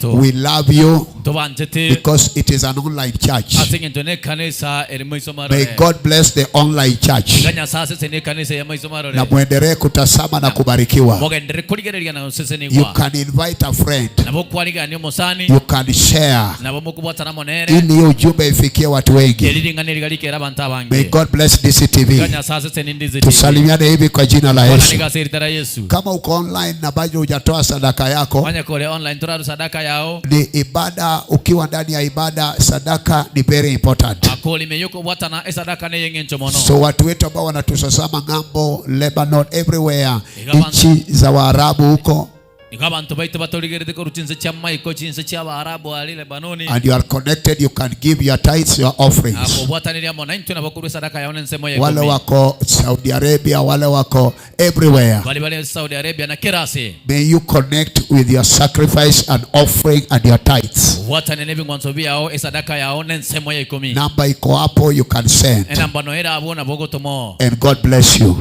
We love you because it is an online church. May God bless the online church. Na muendelee kutazama na kubarikiwa. You can invite a friend. You can share ili ujumbe ifikie watu wengi. May God bless DCTV. Tusalimiane hivi kwa jina la Yesu. Kama uko online na bado hujatoa sadaka yako, ni ibada. Ukiwa ndani ya ibada, sadaka ni very important. So watu wetu ambao wanatutazama ngambo, Lebanon, everywhere, nchi za Waarabu huko, and you are connected, you can give your tithes, your offerings. Wale wako Saudi Arabia, wale wako everywhere, may you connect with your sacrifice and offering and your tithes. Number iko hapo, you can send. And God bless you.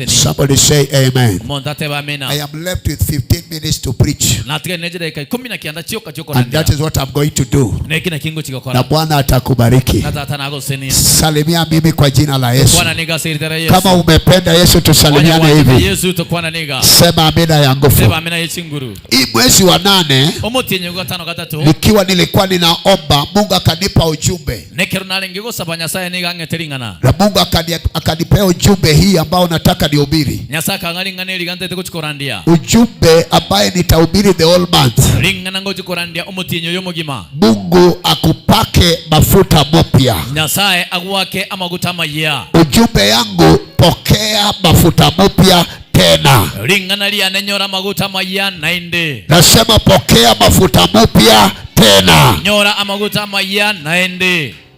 Somebody say amen. I am left with 15 minutes to preach, and that is what I'm going to do. Na Bwana atakubariki. Salimia mimi kwa jina la Yesu. Kama umependa Yesu, tusalimiane hivi. Sema amina ya nguvu. Hii mwezi wa 8 nilikuwa ninaomba, Mungu akanipa ujumbe. Na Mungu akanipea ujumbe hii ambao nataka nihubiri. Ujumbe ambaye nitahubiri the whole month. Mungu akupake mafuta mapya. Ujumbe yangu, pokea mafuta mapya tena. Nasema pokea mafuta mapya tena.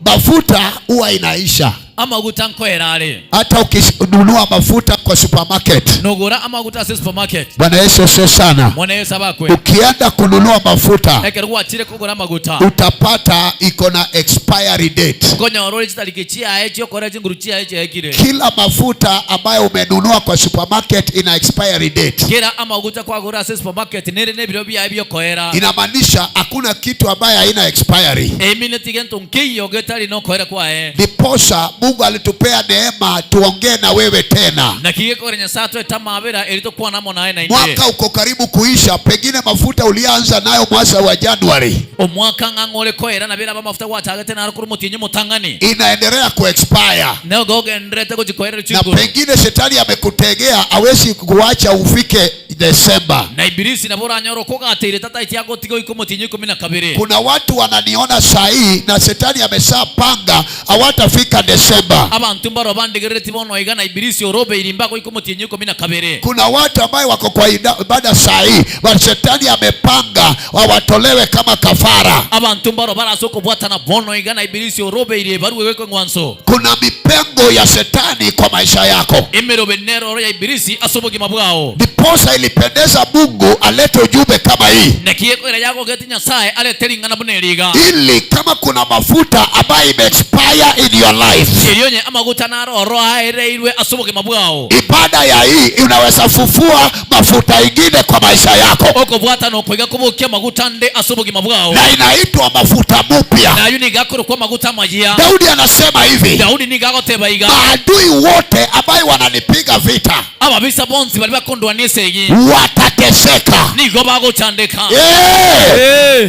Mafuta huwa inaisha. amaguta nkoerare Hata ukinunua mafuta kwa supermarket. nogora amaguta se supermarket. Bwana Yesu asifiwe sana. Mwana Yesu abakwe. Ukienda kununua mafuta Ekerwa chire kugura amaguta utapata iko na expiry date. konya orori chitariki chia echo koreje nguru chia echo ekire. Kila mafuta ambayo umenunua kwa supermarket ina expiry date. Kira amaguta kwa gura se supermarket nere ne biro bia byo koera. Inamaanisha hakuna kitu ambayo haina expiry. Emineti gento nkiyo getali no koera kwa Ndiposa Mungu alitupea neema tuongee na wewe tena. na kige korenya sato etamabera elito kwa namo nae na inde. Mwaka uko karibu kuisha, pengine mafuta ulianza nayo mwezi wa Januari omwaka ngangole koera na bera mafuta watagete na rukuru mutinyi mutangani inaendelea ku-expire. na goge ndrete ko chikoera Na chinguru pengine shetani amekutegea hawezi kuacha ufike Desemba. na ibilisi na bora nyoro ko gatere tata itiago tigo iko mutinyi 12. Kuna watu wananiona saa hii na shetani ameshapanga hawatafika Desemba. abantu mbaro bandigere tibono igana ibilisi orobe ilimba ko iko mutinyi 12. Kuna watu ambao wako kwa ibada saa hii na shetani amepanga wawatolewe kama kafara. abantu mbaro barasoko bwatana bono igana ibilisi orobe ile baruwe weko ngwanso. Kuna mipengo ya shetani kwa maisha yako. Emero benero ya ibilisi asobogi mabwao Ndiposa ilipendeza Mungu alete ujumbe kama hii, na kieko ila yako getinya sae ale telingana buneliga ili kama kuna mafuta ambayo ime-expire in your life, ilionye amaguta naro roa ereirwe asobogi mabwao ibada ya hii unaweza fufua mafuta ingine kwa maisha yako, oko bwata no kwega kubukia maguta nde asobogi mabwao na inaitwa mafuta mpya. na yuni gakuru kwa maguta majia. Daudi anasema hivi, Daudi ni gago tebaiga maadui wote ambao wananipiga vita ababisa bonzi bali bakondwa nesegi watateseka. nigo bago chandeka.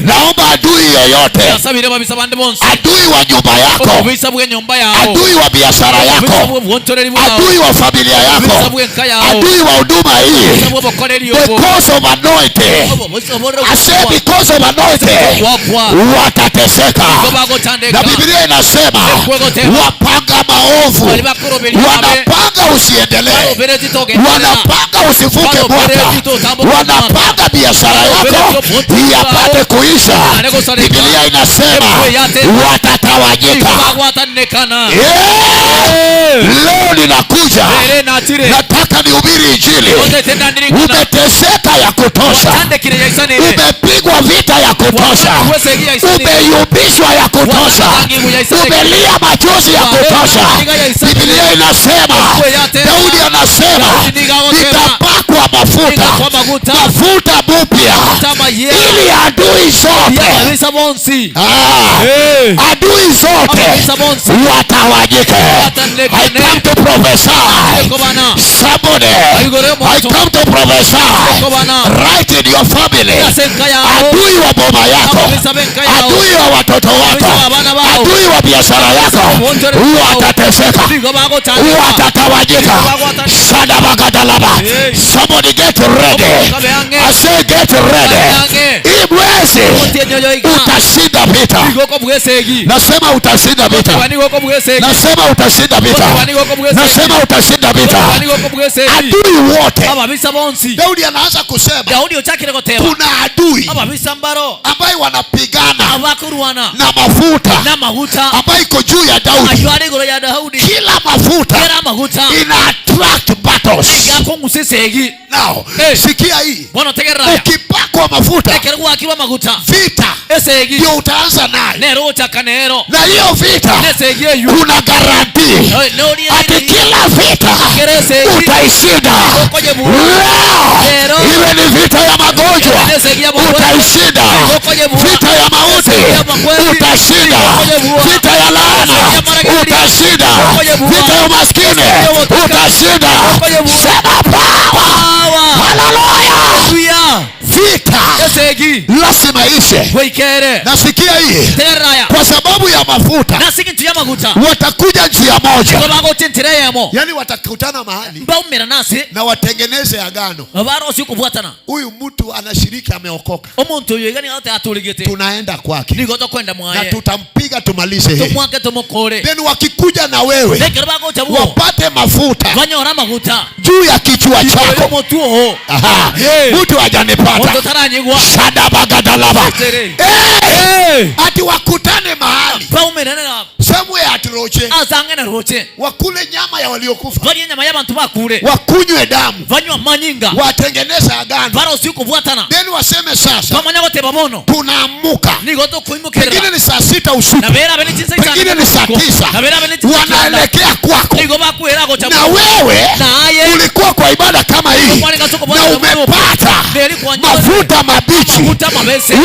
Naomba adui yoyote, Yasabire babisa bande bonzi adui wa nyumba yako, babisa bwe nyumba yao adui wa biashara babisa yako, bwe vontoreri bwao adui wa familia babisa yako, bwe nkaya adui wa huduma hii, babisa bwe bokoreri obo because of anointing, I say because of anointing, watateseka. Na Biblia inasema wapanga maovu wanapanga usiendelee, wanapanga usivuke mwaka, wanapanga biashara yako yapate kuisha. Biblia inasema watatawanyika. Leo ninakuja, nataka nihubiri injili. Umeteseka ya kutosha, umepigwa vita ya kutosha, umeyumbishwa ya kutosha, umelia machozi ya kutosha. Biblia inasema, Daudi anasema nitapakwa mafuta mpya ili adui zote adui zote watawanyike. I come to prophesy somebody, I come to prophesy right in your family. Adui wa boma yako, adui wa watoto wako, adui wa biashara yako watateseka, watatawanyika. Shadabagadalaba. Somebody get ready. I say get ready. Hii mwezi utashinda vita. Nasema utashinda vita. Nasema utashinda vita. Nasema utashinda vita. Adui wote. Daudi anaanza kusema kuna adui ambaye wanapigana na mafuta ambayo iko juu ya Daudi. Kila mafuta ina attract battles. Now, sikia hii. Ukipakwa mafuta vita ndio utaanza nayo, na hiyo vita kuna garanti ati kila vita utaishinda. Iwe ni vita ya magonjwa utaishinda, vita ya mauti utashinda, vita ya laana utashinda, vita ya umaskini utashinda. Sema power. Hallelujah. Vita lazima ishe. Nasikia hii kwa sababu ya mafuta watakuja njia moja, yani watakutana mahali na watengeneze agano. Huyu mtu anashiriki ameokoka, tunaenda kwake na tutampiga tumalize hii. Then wakikuja na wewe wapate mafuta juu ya kichwa chako. Mtu hajanipata. Shadabagadalaba. Ati wakutane mahali. somewhere at roche azangene roche wakule nyama ya waliokufa bali nyama y'abantu bakure wakunywe damu banywa manyinga watengeneza agano bara usiku bwatana then waseme sasa bamanya gote babono tunaamuka nigoto kuimukira pengine ni saa 6 usiku nabera bene chinsa pengine ni saa 9 nabera bene chinsa wanaelekea kwako nigo bakwera go na wewe ulikuwa kwa ibada kama hii na umepata mafuta mabichi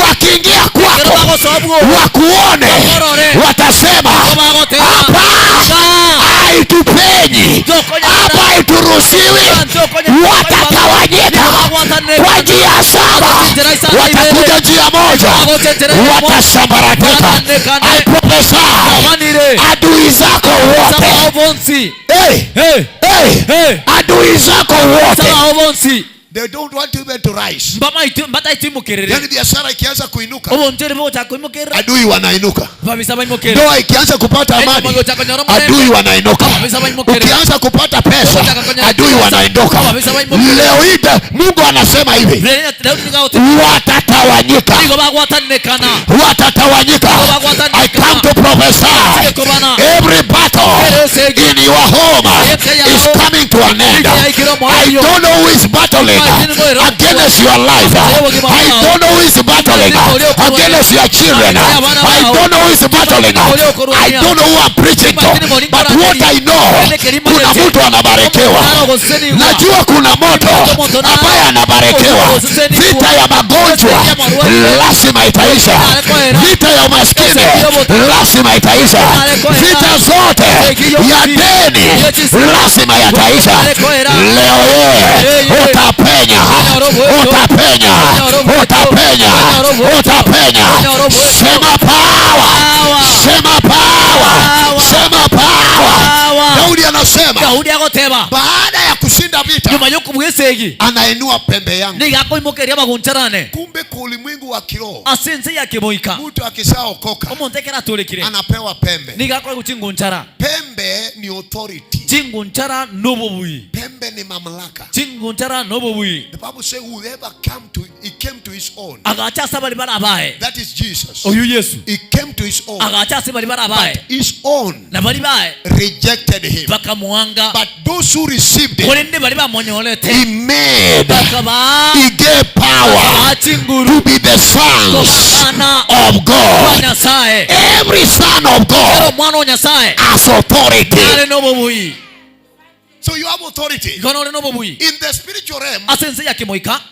wakiingia kwako wakuone watasema hapa haitupenyi hapa haituruhusiwi watatawanyika kwa njia 7 watakuja njia moja watasambaratika I prophesy adui zako wote adui zako wote they don't want even to rise. Yani biashara ikianza kuinuka adui wanainuka. Ndoa ikianza kupata amani adui wanainuka. Ukianza kupata pesa adui wanainuka. Leo hii Mungu anasema hivi, watatawanyika. Watatawanyika. I come to prophesy every battle in your home is coming to an end. I don't know who is battling against your life. I don't know who is battling against your children. I don't know who is battling. I don't know who I'm preaching to. But what I know, kuna mtu anabarikiwa. Najua kuna moto ambaye anabarikiwa. Vita ya magonjwa lazima itaisha. Vita ya umaskini lazima itaisha. Vita zote ya deni lazima yataisha. Leo utapenya, utapenya, utapenya, utapenya. Sema power, sema power, sema power. Daudi anasema baada ya kushinda vita anainua pembe yangu. Kumbe kwa ulimwengu wa kiroho mtu akishaokoka anapewa pembe. Pembe ni authority. Pembe ni mamlaka. The Bible says whoever came to his own. That is Jesus. He came to his own. But his own rejected him. But those who received him, he made, he gave power to be the sons of God. Every son of God has authority. So you have authority. In the spiritual realm,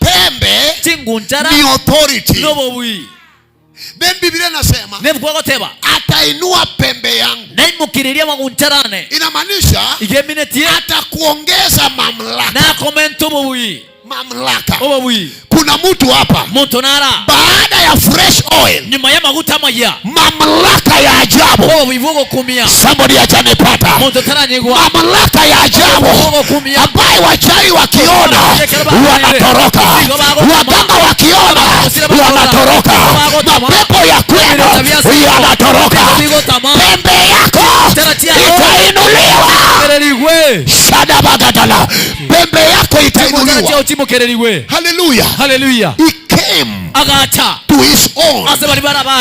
pembe ni authority. Then Biblia nasema atainua pembe yangu. Inamaanisha atakuongeza mamlaka. Mamlaka. Kuna mtu hapa baada ya fresh oil mamlaka ya ajabu. Somebody atanipata. Mamlaka ya ajabu ambayo wachawi wakiona wanatoroka, waganga wakiona wanatoroka, mapepo ya kwenda yanatoroka. Pembe yako itainuliwa. Shadabagadala. Pembe yako itainuliwa. Hallelujah. Hallelujah. He came to his own.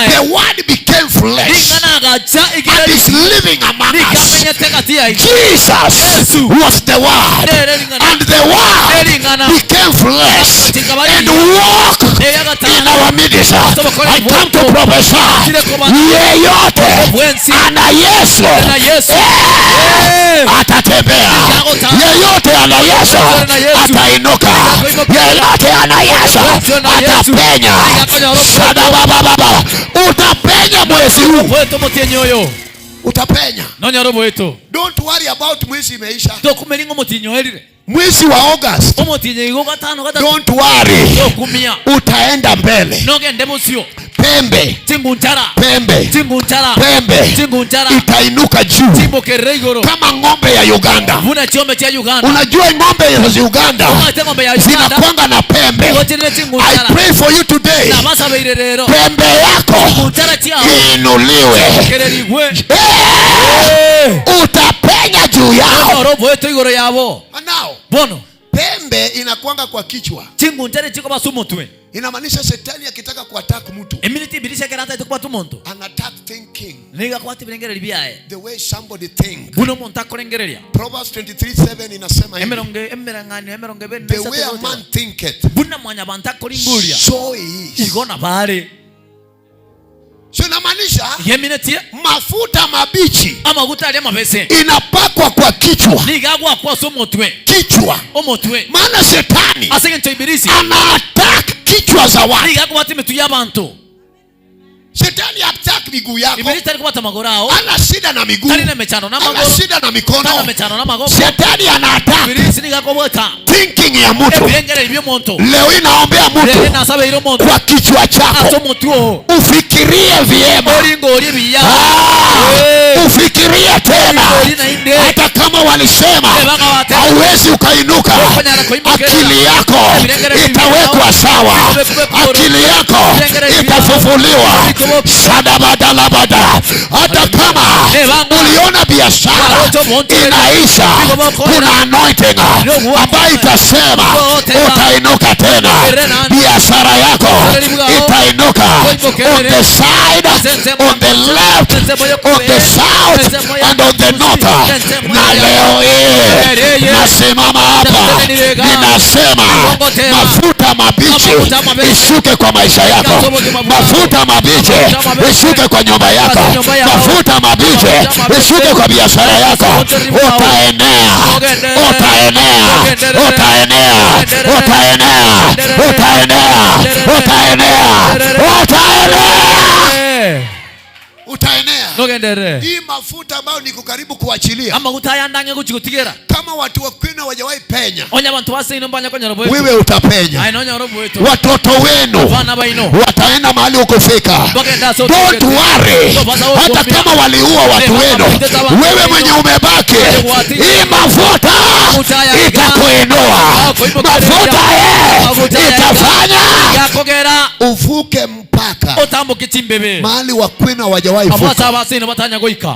The word became flesh and is living among us. Jesus was the word, and the word became flesh and walked in our midst. I come to prophesy, yeyote ana Yesu atatembea. Yeyote ana Yesu atainuka. Yeyote ana Yesu atapenya. Shadabababa. Utapenya mwezi huu. Utapenya. Don't worry about mwezi imeisha. Mwezi wa August, don't worry, utaenda mbele. Pembe, pembe, pembe itainuka juu kama ng'ombe ya Uganda. Unajua ng'ombe za Uganda zinakuanga na pembe. I pray for you today, pembe yako inuliwe. Utapenya juu yao. Now, pembe inakuanga kwa kichwa. Chinguntere chiko basumutwe. Inamaanisha shetani akitaka kuattack mtu, Eminiti bilisha kerata itakuwa tumonto. an attack thinking, Niga kwati bilengere biaye. the way somebody thinks. Buno monta kolengerelia. Proverbs 23:7 inasema hivi, Emerangani ben. the way a man thinketh, Buna mwanya banta kolingulia. so he is. Igona bale. So inamaanisha Yemineti mafuta mabichi amaguta ali amabese. inapakwa kwa kichwa. Niga kwa somotwe. Kichwa. Omotwe. Maana shetani Asenge ncho ibilisi. ana attack kichwa za watu. Niga kwa timetu yabantu. Shetani attack miguu yako. Ibilisi alikuwa tamagorao. Ana shida na miguu. Tali na mechano na magoro. Ana shida na mikono. Tali na mechano na magoro. Shetani ana attack Ibilisi niga kwa wota. thinking ya mtu. Ebilengere ibyo monto. Leo inaombea Lele mtu na sabe iro monto. kwa kichwa chako. Asomotuo. Ufikirie vyema. Oringori biya. Ufikirie tena. Hata kama walisema hauwezi ukainuka, akili yako itawekwa sawa, akili yako itafufuliwa. Sadabadalabada. Hata kama uliona biashara inaisha, kuna anointing ambayo itasema utainuka tena. Biashara yako itainuka on the side, on the left, on the south and on the north. Na leo hii nasimama hapa, ninasema mafuta mabichi ishuke kwa maisha yako. Mafuta mabichi ishuke kwa nyumba yako. Mafuta mabichi ishuke kwa biashara yako. Utaenea, utaenea, utaenea, utaenea, utaenea, utaenea, utaenea, utaenea. Nogendere. Hii mafuta ambayo niko karibu kuachilia, Ama gutayandange kuchikutigera. kama watu wa kwenu hawajawahi penya, Onya bantu base ino mbanya kwenye robo. wewe utapenya. Ai nonya robo wetu. Watoto wenu Bana baino. wataenda mahali ukufika. Don't worry. Hata kama waliua watu wenu, wewe mwenye umebaki, hii mafuta itakuinua. Mafuta itafanya yakogera uvuke mpaka otambuka itimbebe. mahali wa kwenu hawajawahi Abasa vuka. base ino batanya goika.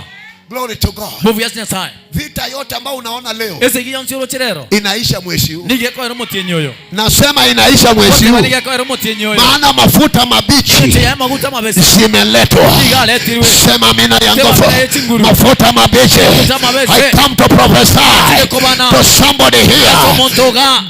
Glory to God. Muvu yasinya sai. Vita yote ambayo unaona leo Ese giya nsiro chirero. inaisha mwezi huu. Nige kwa romo tienyoyo. Nasema inaisha mwezi huu, Nige kwa romo tienyoyo. maana mafuta mabichi Nche ya maguta mabese. zimeletwa. Niga letiwe. Sema mina yangu mafuta mabichi. I come to prophesy to somebody here. Montoga.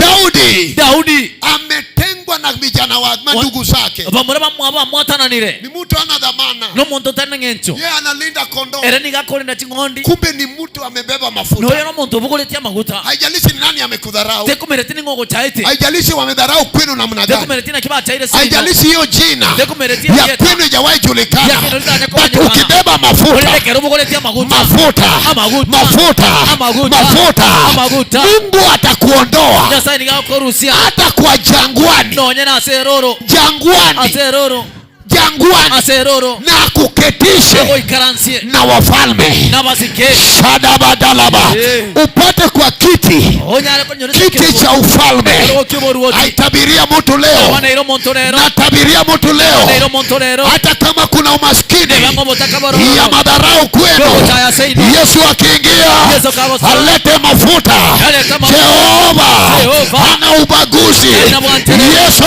Daudi Ametengwa na vijana wa ndugu zake. bamureba mwaba mwatananire. Ni mtu ana dhamana. No muntu tana ngencho. Yeye analinda kondoo. Era niga kolinda chingondi. Kumbe ni mtu amebeba mafuta. No yero muntu bukoletia maguta. Haijalishi ni nani amekudharau. Tekumeretini ngogo chaite. Haijalishi wamedharau kwenu namna gani. Tekumeretina kiba chaire sino. Haijalishi hiyo jina Tekumeretina ya kwenu haijawahi julikana. Ya kwenu tanya kwa But nyekana. ukibeba mafuta, Ulele kerubu koletia maguta. mafuta, Amaguta. mafuta, Amaguta. mafuta, Amaguta. Mungu atakuondoa Nyasa niga korusia. hata kwa jangwani. No nyana aseroro. Jangwani, Aseroro. jangwani, Aseroro. na kuketishe Oi karansie. na wafalme. Na basike. Shadabadalaba. Upate kwa kiti, Onyale konyorese kiti cha ufalme. kiboruoti. Aitabiria mtu leo, Wana iro montonero. natabiria mtu Wana leo, iro montonero. hata kama kuna umaskini Bango botaka baro. ya madharau kwenu, Chaya seino. Yesu akiingia Yesu kabosa. alete mafuta. Alete mafuta. Jehova Jehova. hana ubaguzi. Hana mwanteleo. Yesu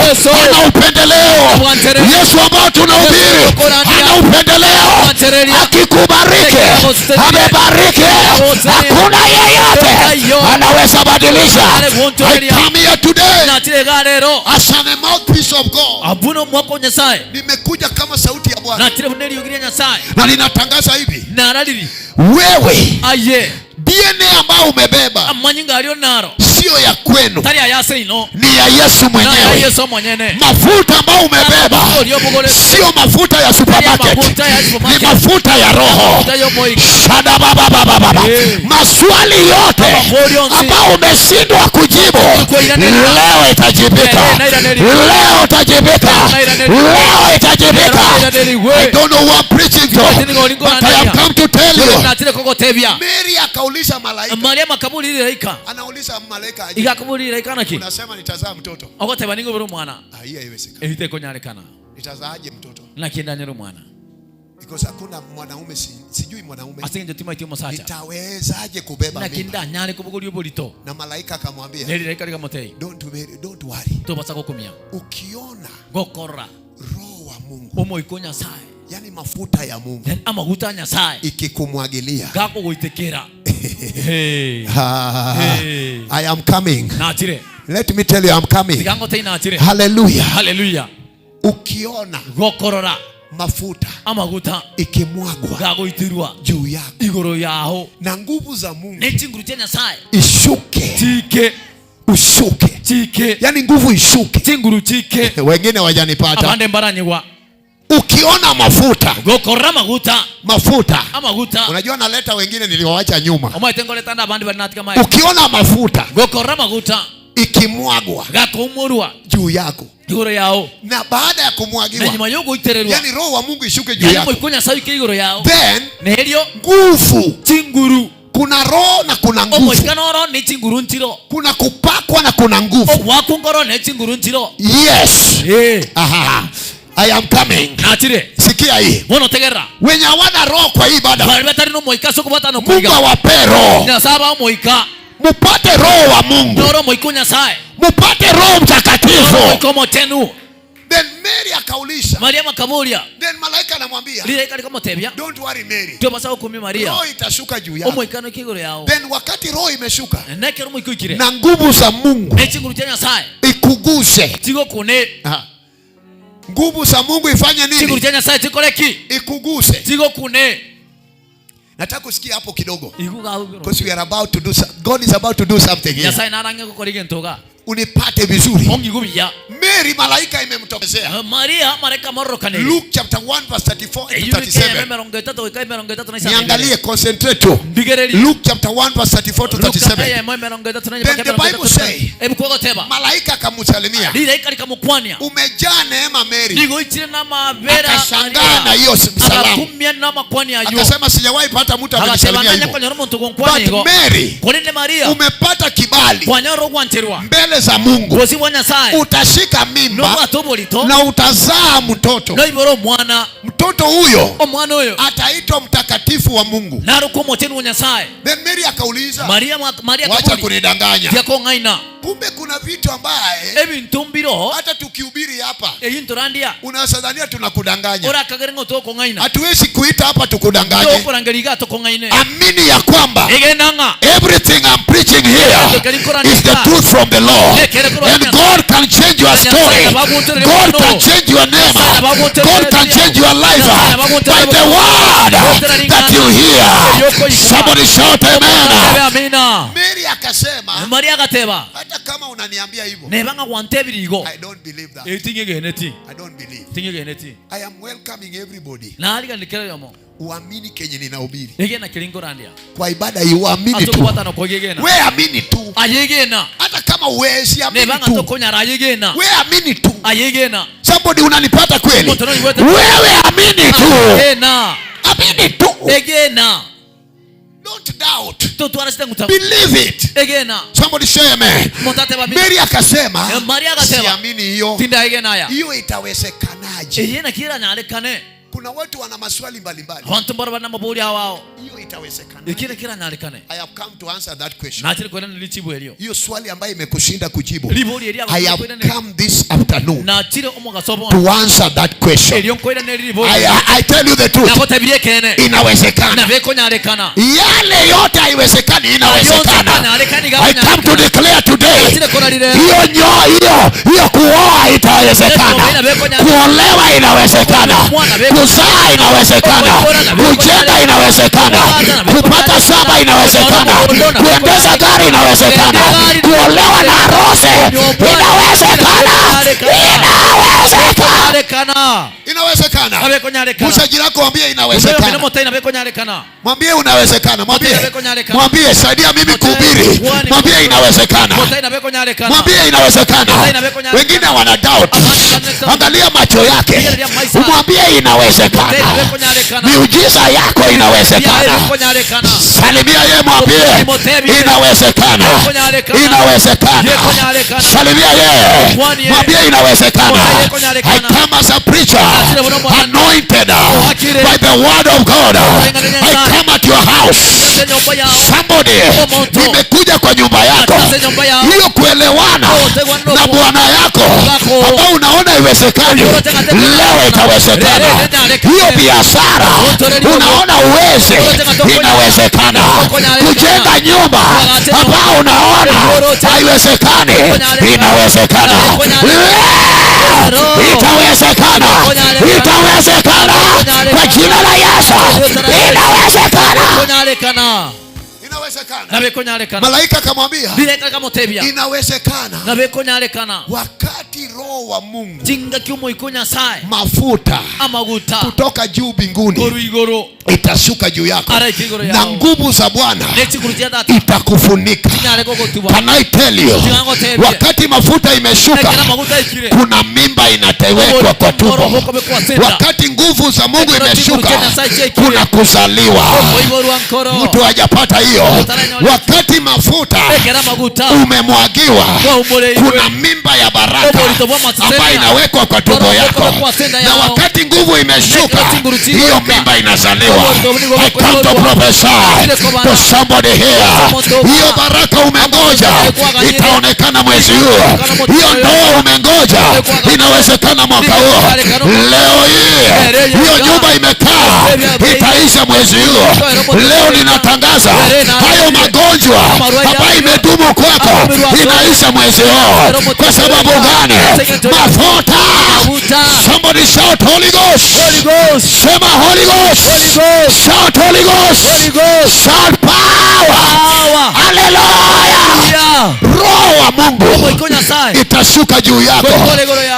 Yesu. hana upendeleo. Mwanteleo. Yesu ambao tunahubiri Yesu korania. hana upendeleo. Mwanteleo. Akikubariki Yesu. amebariki. Yesu. Hakuna yeyote Yesu. anaweza badilisha. Yesu. I come here today Na tile galero. as a mouthpiece of God. Abuno mwako nyasaye. Nimekuja kama sauti ya Bwana Na tile buneli yugiria nyasaye. na ninatangaza hivi, Na alili. wewe Aye. DNA ambayo umebeba Amanyinga alio naro. sio ya kwenu, Tali ayase ino. ni ya Yesu Na mwenyewe. Yesu mwenyene. Mafuta ambayo umebeba sio mafuta ya supermarket, ni mafuta ya Roho. Shadabababababa. Maswali yote ambayo umeshindwa kujibu leo itajibika, leo itajibika, leo itajibika. I don't know what I'm preaching to, but I have come to tell you. Mary akauliza malaika, Maria makabuli ile laika. anauliza malaika aje, Ikakabuli ile laika naki. unasema nitazaa mtoto. Okote baningo bero mwana. Hii haiwezekani. Ehite konyalekana. Nitazaaje mtoto? Nakienda nyero mwana. Because hakuna mwanaume sijui mwanaume asenge jotima itio mosacha nitawezaje kubeba na mimba. kinda nyane kubugulio bolito Na malaika akamwambia neri reka rika motei don't worry. to basa gokumia Ukiona gokora roho wa Mungu, omo ikonya sai yani mafuta ya Mungu then amaguta nya sai ikikumwagilia gako goitekera hey I am coming. natire Let me tell you, I'm coming. sigango tei natire Hallelujah. hallelujah. Ukiona Gokorora mafuta amaguta ikimwagwa gago itirwa juu yako igoro yaho na nguvu za Mungu nechinguru chenya sai ishuke, chike ushuke, chike yani nguvu ishuke. chinguru chike Wengine wajanipata. abande mbaranywa. Ukiona mafuta Gokorra mafuta amaguta, unajua naleta wengine niliwaacha nyuma. omaitengoleta abandi bari natika mai. Ukiona mafuta Gokorra maguta ikimwagwa gakomorwa juu yako igoro yao, na baada ya kumwagiwa, nyuma yogo itererwa, yani roho wa Mungu ishuke juu yako, ikonya sawi ke igoro yao, then nerio nguvu. chinguru Kuna roho na kuna nguvu. omoikanoro ne chinguru ntiro, Kuna kupakwa na kuna nguvu. wakungoro ne chinguru ntiro. Yes. Aha. I am coming. Natire Sikia hii. bono tegera Wenye hawana roho kwa hii ibada, bari batari no moika soko batano Mungu kuiga awape roho. na saba moika Mupate roho wa Mungu. noro moikunya sai Mupate roho mtakatifu. como tenu. Then Mary akaulisha. Maria makaburia Then malaika anamwambia, lile kali kama tebia, don't worry Mary. ndio basa kumi Maria Roho itashuka juu yako. omoikano kigoro yao. Then wakati roho imeshuka Nekero moikukire na nguvu za Mungu nechinguru chenya sai ikuguse. tigo kune Nguvu za Mungu ifanye chinguru nini? chenya sai tikoleki Ikuguse. tigo kune. Nataka kusikia hapo kidogo. Iguga Because we are about to do God is about to do something here. ya sai narange kokorige ntoga Unipate vizuri. ongi gubia. Mary malaika imemtokezea. Maria mareka marokane Luke chapter 1 verse 34 and 37. Niangalie, concentrate tu. Luke chapter 1 verse 34 to 37. Then the Bible say, malaika akamsalimia, umejaa neema Mary. Akashangaa na hiyo salamu. Akasema sijawahi pata mtu amenisalimia hivyo. But Mary, umepata kibali mbele za Mungu. Utashika mimba na utazaa mtoto. Mtoto huyo ataitwa mtakatifu wa Mungu. Then Mary akauliza, wacha kunidanganya. Kumbe kuna vitu ambaye hata tukihubiri hapa unasadhania tunakudanganya. Hatuwezi kuita hapa tukudanganye. Amini ya kwamba everything I'm preaching here is the truth from the Lord. And God can change your story. God can change your name. God can change your life by the word that you hear. Somebody shout amen. Mary akasema, hata kama unaniambia hivyo, I don't believe that. I don't believe. I am welcoming everybody. Uamini kenye ninahubiri. Kwa ibada hii uamini tu. Wewe amini tu. Hata kama uwezi amini tu. Wewe amini tu. Somebody unanipata kweli? Wewe amini tu. Amini tu. Don't doubt. Believe it. Somebody say amen. Mary akasema, siamini hiyo. Hiyo itawezekanaje? Kuna watu wana maswali mbalimbali. Hiyo itawezekanaje? I have come to answer that question. Hiyo swali ambayo imekushinda kujibu, I have come this afternoon to answer that question. I tell you the truth. Inawezekana. Yale yote haiwezekani inawezekana. I come to declare today, hiyo kuoa itawezekana. Kuolewa inawezekana. Kuzaa inawezekana. Kujenga inawezekana. Kupata shamba inawezekana. Kuendesha gari inawezekana. Kuolewa na harusi inawezekana. Musa jirako mwambie inawezekana. Mwambie unawezekana. Mwambie saidia mimi kuhubiri. Mwambie inawezekana. Mwambie inawezekana. Wengine wana doubt. Angalia macho yake. Umwambie inawezekana. Miujiza yako inawezekana. Salimia yeye, mwambie inawezekana. Inawezekana. Salimia yeye, mwambie inawezekana. I come as a preacher anointed by the word of God. I come at your house. Somebody, nimekuja kwa nyumba yako. Hiyo kuelewana na Bwana yako ambao unaona iwezekani, leo itawezekana. Hiyo biashara unaona uweze, inawezekana. Kujenga nyumba ambao unaona haiwezekani, inawezekana. Itawezekana. Itawezekana. Kwa jina la Yesu. Inawezekana. Malaika akamwambia inawezekana. Wakati Roho wa Mungu mafuta kutoka juu mbinguni itashuka juu yako na nguvu za Bwana itakufunika. Can I tell you, wakati mafuta imeshuka kuna mimba inatewekwa kwa tumbo. Wakati nguvu za Mungu imeshuka kuna kuzaliwa. Mtu hajapata hiyo. Wakati mafuta umemwagiwa kuna mimba ya baraka ambayo inawekwa kwa tumbo yako, na wakati nguvu imeshuka hiyo mimba inazaliwa. I come to prophesy to somebody here. Hiyo baraka umengoja itaonekana mwezi huu. Hiyo ndoa umengoja inawezekana mwaka huu. Leo hii hiyo nyumba imekaa itaisha mwezi huu. Leo ninatangaza hayo magonjwa ambayo imedumu kwako inaisha mwezi huu. Kwa sababu gani? Mafuta. Somebody shout Holy Ghost. Sema Holy Ghost. Shout Holy Ghost. Shout power. Hallelujah. Roho wa Mungu itashuka juu yako.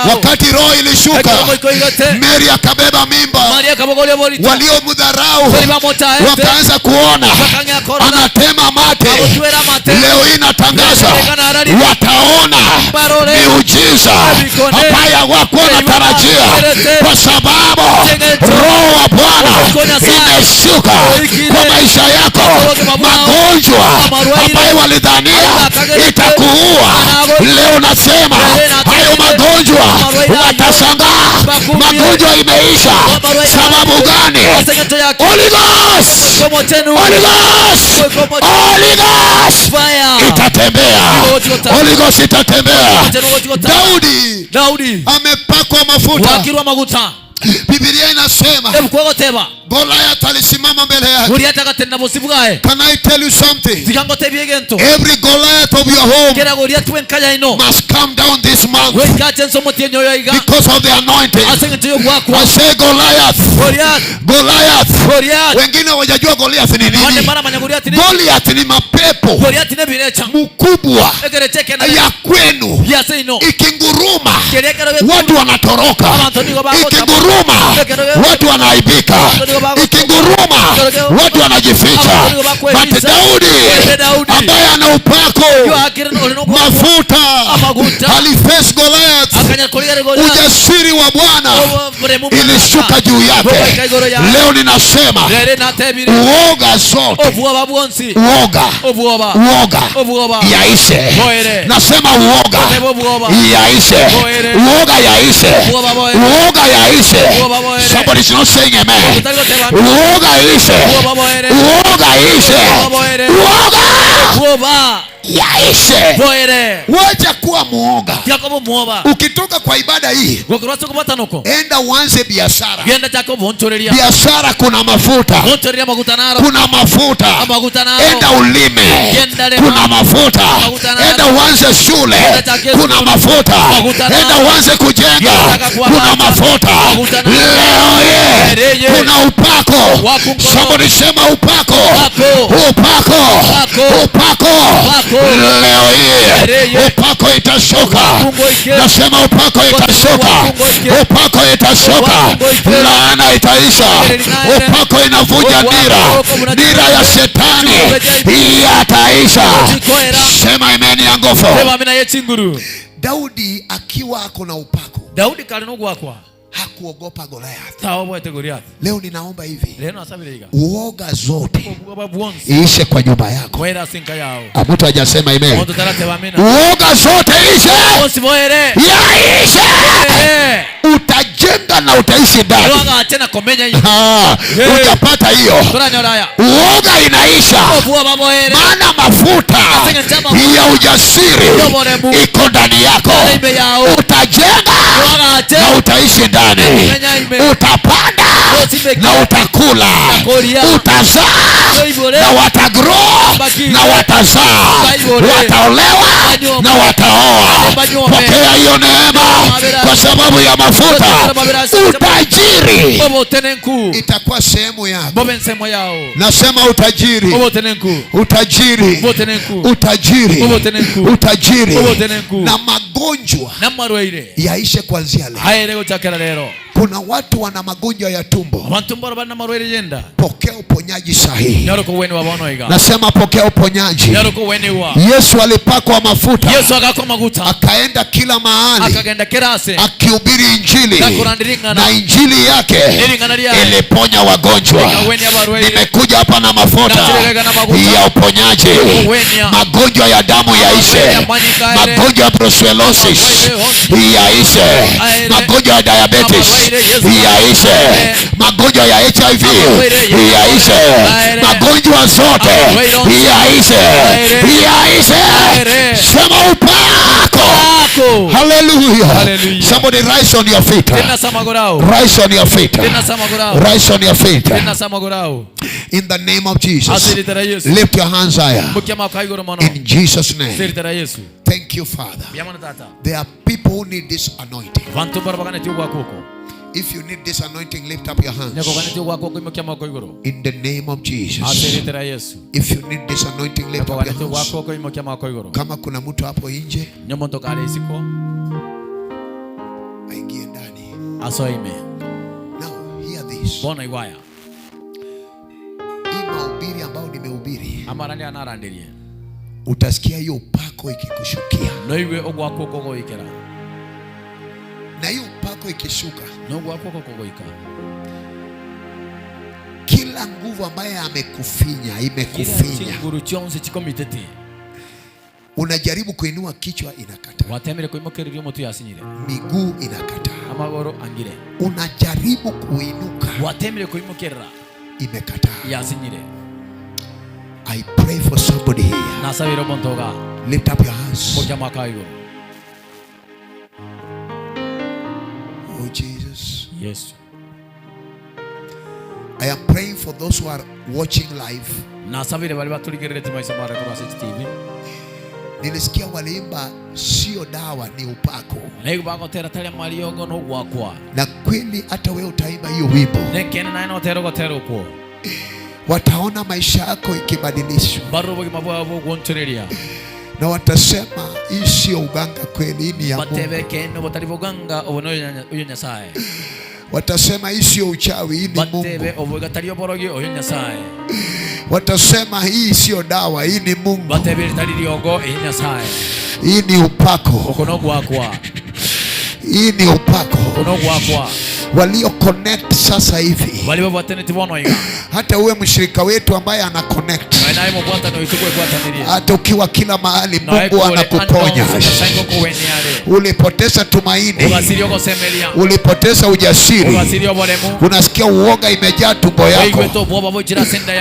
Wakati Roho ilishuka, Mary akabeba mimba. Waliomdharau wakaanza kuona anatema mate. Leo hii natangaza wataona miujiza ambayo hawakuwa wanatarajia, kwa sababu Roho wa Bwana imeshuka kwa maisha yako. Magonjwa ambayo walidhania itakuua, leo nasema hayo magonjwa watashangaa. Magonjwa imeisha. Sababu gani? Holy Ghost. Holy Ghost. Holy Ghost itatembea. Holy Ghost itatembea. Daudi amepakwa mafuta. Biblia inasema Goliath alisimama mbele yake. Can I tell you something? Every Goliath of your home must come down this month because of the anointing. I say Goliath. Wengine wajajua Goliath ni nini? Goliath ni mapepo mkubwa ya kwenu. Ikinguruma watu wanatoroka. Ikinguruma watu wanaibika. Ikinguruma watu wanajificha. But Daudi ambaye ana upako mafuta aliface Goliath. Ujasiri wa Bwana ilishuka juu yake. Leo ninasema uoga zote, uoga yaishe. Nasema uoga yaishe. Uoga yaishe. Uoga yaishe. Somebody is not saying amen. Uoga yaishe. Uoga yaishe. Uoga yaishe. Wacha kuwa muoga. Ukitoka kwa ibada hii, enda uanze biashara. Biashara kuna mafuta. Kuna mafuta. Enda ulime. Kuna mafuta. Enda uanze shule. Kuna mafuta. Enda uanze kujenga. Kuna mafuta. Leo hii kuna upako. Somebody sema upako. Upako. Leo hii upako itashuka. Nasema upako itashuka. Upako itashuka. Laana itaisha. Upako inavunja nira ya shetani yataisha. Sema amen ya nguvu. Daudi akiwa ako na upako. hakuogopa Goliath. Tawabwete Goliath. Leo ninaomba hivi, Leno asabiriga. uoga zote Obuga bwonsi. iishe kwa nyumba yako. Kwera sinka yao. Mtu hajasema amen. Oto tarate bamina. Uoga zote ishe. Bwonsi boere. Yaishe. Utajenga na utaishi ndani. Uoga tena komenya hiyo. Utapata hiyo. Turanyolaya. Uoga inaisha. Obuga baboere. Maana mafuta ya ujasiri iko ndani yako. Utajenga na utaishi ndani. Utapanda na utakula. Utazaa na watagrow na watazaa. Wataolewa na wataoa. Pokea hiyo neema kwa sababu ya mafuta. Utajiri itakuwa sehemu yako. Nasema utajiri. Utajiri. Utajiri. Utajiri. Na magonjwa yaishe kuanzia leo. Kuna watu wana magonjwa ya tumbo. Pokea uponyaji sahihi. Nasema pokea uponyaji. Yesu alipakwa mafuta. Akaenda kila mahali akihubiri injili. Na injili yake iliponya wagonjwa. Nimekuja hapa na mafuta ya uponyaji. Magonjwa ya damu yaishe. Magonjwa ya brucellosis yaishe. Magonjwa ya diabetes yaishe. Magonjwa ya HIV yaishe. Magonjwa zote yaishe. Yaishe. Sema upako. Hallelujah. Somebody rise on your feet. Rise on your feet. Rise on your feet. In the name of Jesus. Lift your hands higher. In Jesus' name. Thank you, Father. There are people who need this anointing. If you need this anointing, lift up your hands. In the name of Jesus. If you need this anointing, lift up your hands. Kama kuna mtu hapo nje, aingie ndani. Now hear this. Hii mahubiri ambayo nimehubiri, utasikia hiyo upako ikikushukia. Na hiyo upako ikishuka, kila nguvu ambaye amekufinya, imekufinya, unajaribu kuinua kichwa, inakataa. Miguu inakataa. Unajaribu kuinuka, imekataa. I pray for somebody here. Lift up your hands. Oh Jesus. Yes. I am praying for those who are watching live. Nilisikia waliimba sio dawa ni upako. Na kweli hata wewe utaimba hiyo wimbo. Wataona maisha yako ikibadilishwa. Na watasema hii sio uganga kweli, hii ni ya Mungu. Watasema hii sio uchawi, hii ni Mungu. Watasema hii sio dawa, hii ni Mungu. Hii ni upako. Hii ni upako. Walio connect sasa hivi, hata uwe mshirika wetu ambaye ana connect, hata ukiwa kila mahali, Mungu anakuponya. Ulipoteza tumaini, ulipoteza ujasiri, unasikia uoga imejaa tumbo yako,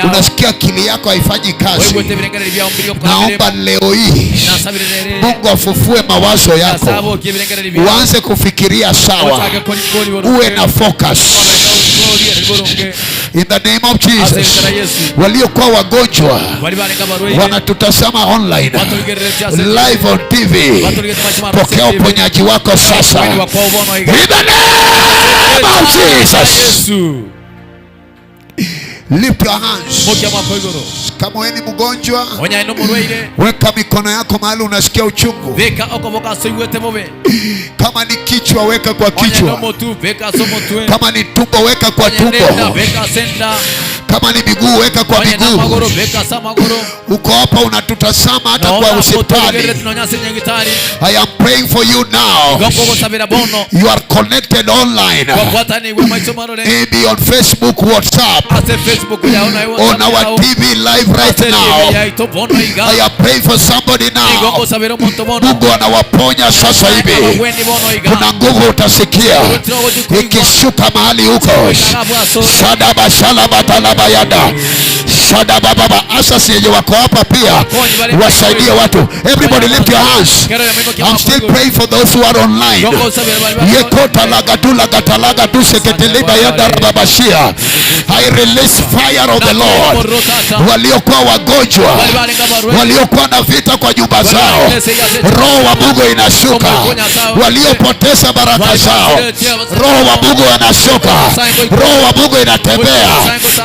unasikia akili yako haifanyi kazi. Naomba leo hii Mungu afufue mawazo yako, uanze kufikiria sawa, uwe na focus. In the name of Jesus. Waliokuwa wagonjwa wanatutazama online, live on TV, pokea uponyaji wako sasa. In the name of Jesus. Lift your hands. Kama wewe ni mgonjwa, weka mikono yako mahali unasikia uchungu. Kama ni kichwa, weka kwa kichwa. Kama ni tumbo, weka kwa tumbo. Kama ni miguu, weka kwa miguu. Uko hapa unatutazama hata kwa hospitali. I am praying for you now. You are connected online. Maybe on Facebook, WhatsApp, on our TV live right now. I am praying for somebody now. Mungu anawaponya sasa hivi. Kuna nguvu utasikia ikishuka mahali huko. Shadaba shalaba talaba yada. Shadaba baba. Asasi yenye wako hapa pia wasaidie watu. Everybody lift your hands. I'm still praying for those who are online. Yekota lagatula gatalaga tu seketeliba yada rababashia. I release fire of the Lord. Waliokuwa wagonjwa, waliokuwa na vita kwa nyumba zao, roho wa Mungu inashuka. Waliopoteza baraka zao, roho wa Mungu anashuka. Roho wa Mungu inatembea.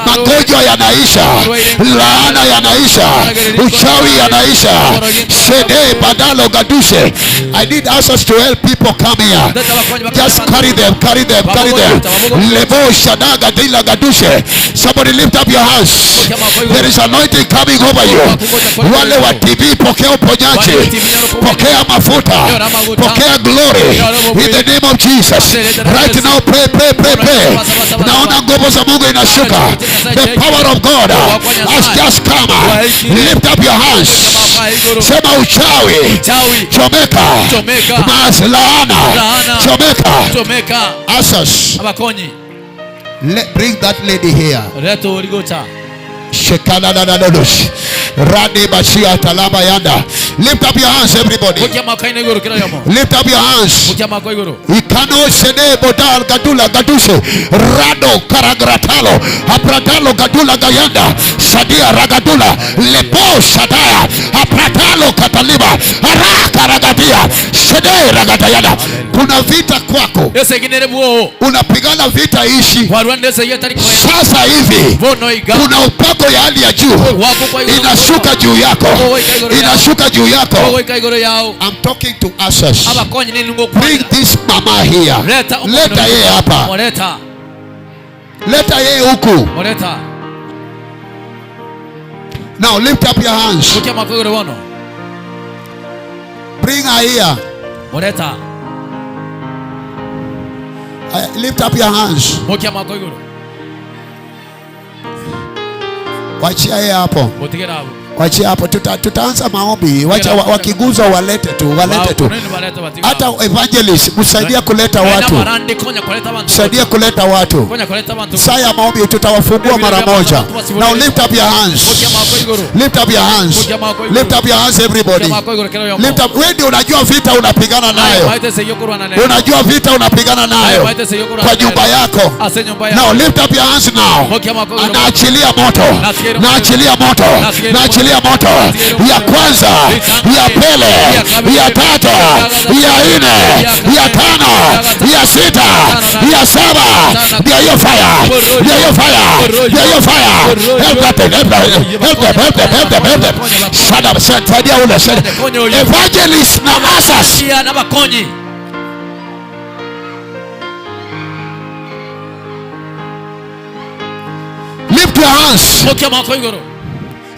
Magonjwa yanaisha, laana yanaisha, uchawi yanaisha. Shede badalo gadushe. I need answers to help people come here. Just carry them, carry them, carry them. Lebo shadaga dila gadushe. Somebody lift up your hands. There is anointing coming over you. Wale wa TV, pokea uponyaji, pokea mafuta, pokea glory in the name of Jesus. Right now, pray, pray, pray, pray. Naona nguvu za Mungu inashuka. The power of God has just come. Lift up your hands. Sema uchawi chomeka, maslaana chomeka. Asas, bring that lady here. Shekala Radi Bashia Talaba Yanda. Lift up your hands, everybody. Lift up your hands. Ikano Shede Bodal Gadula Gaduse Rado Karagratalo Apratalo Gadula Gayanda Sadia Ragadula Lepo Shadaya Apratalo Kataliba Araka Ragadia Shede Ragatayana. Kuna vita kwako, unapigana vita ishi. Sasa hivi kuna upako ya hali ya juu inashuka juu yako, inashuka juu yako. I'm talking to Asas. Bring this mama here. Leta yeye hapa, leta yeye huku. Now lift up your hands. Bring her here. Lift up your hands. Wachia yeye hapo. Wachia hapo. Tutaanza maombi. Wacha wakiguza walete tu, walete tu. Hata evangelist msaidia kuleta watu. Msaidia kuleta watu. Saa ya maombi tutawafungua mara moja. Now lift up your hands. Lift up your hands. Lift up your hands everybody. Lift up. Wewe unajua vita unapigana nayo. Unajua vita unapigana nayo kwa nyumba yako. Now lift up your hands now. Anaachilia moto. Naachilia moto. Naachilia moto. Ya kwanza, ya pili, ya tatu, ya nne, ya tano, ya sita, ya saba. Ndio hiyo fire. Ndio hiyo fire. Ndio hiyo fire. Help them, help them, help them, help them, help them, help them. Sada saidia ule. Evangelist na Asas. Lift your hands.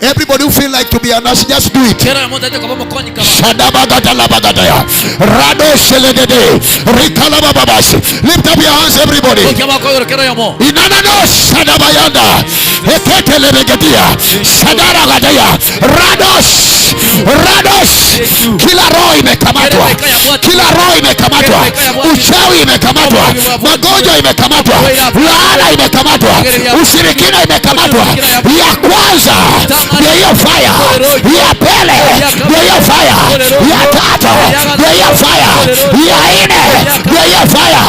Everybody who feel like to be an Asas, just do it. Shadabagadalabagadaya. Rado Shelegede. Rikalabababas. Lift up your hands, everybody. Inanano Shadabayanda. Eketelebegedia. Shadaragadaya. Rados. Rados. Kila roho imekamatwa. Kila roho imekamatwa. Uchawi imekamatwa. Magonjwa imekamatwa. Laana imekamatwa. Ushirikina imekamatwa. Ya kwanza ndio hiyo fire. Ya pili ndio hiyo fire. Ya tatu ndio hiyo fire. Ya nne ndio hiyo fire.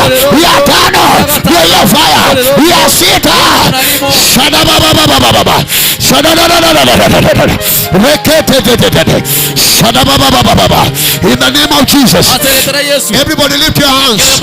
Ya tano ndio hiyo fire. Ya sita shadabababababa. Shadadadadadadadadada. Rekete. Shadabababababa. In the name of Jesus. Everybody lift your hands.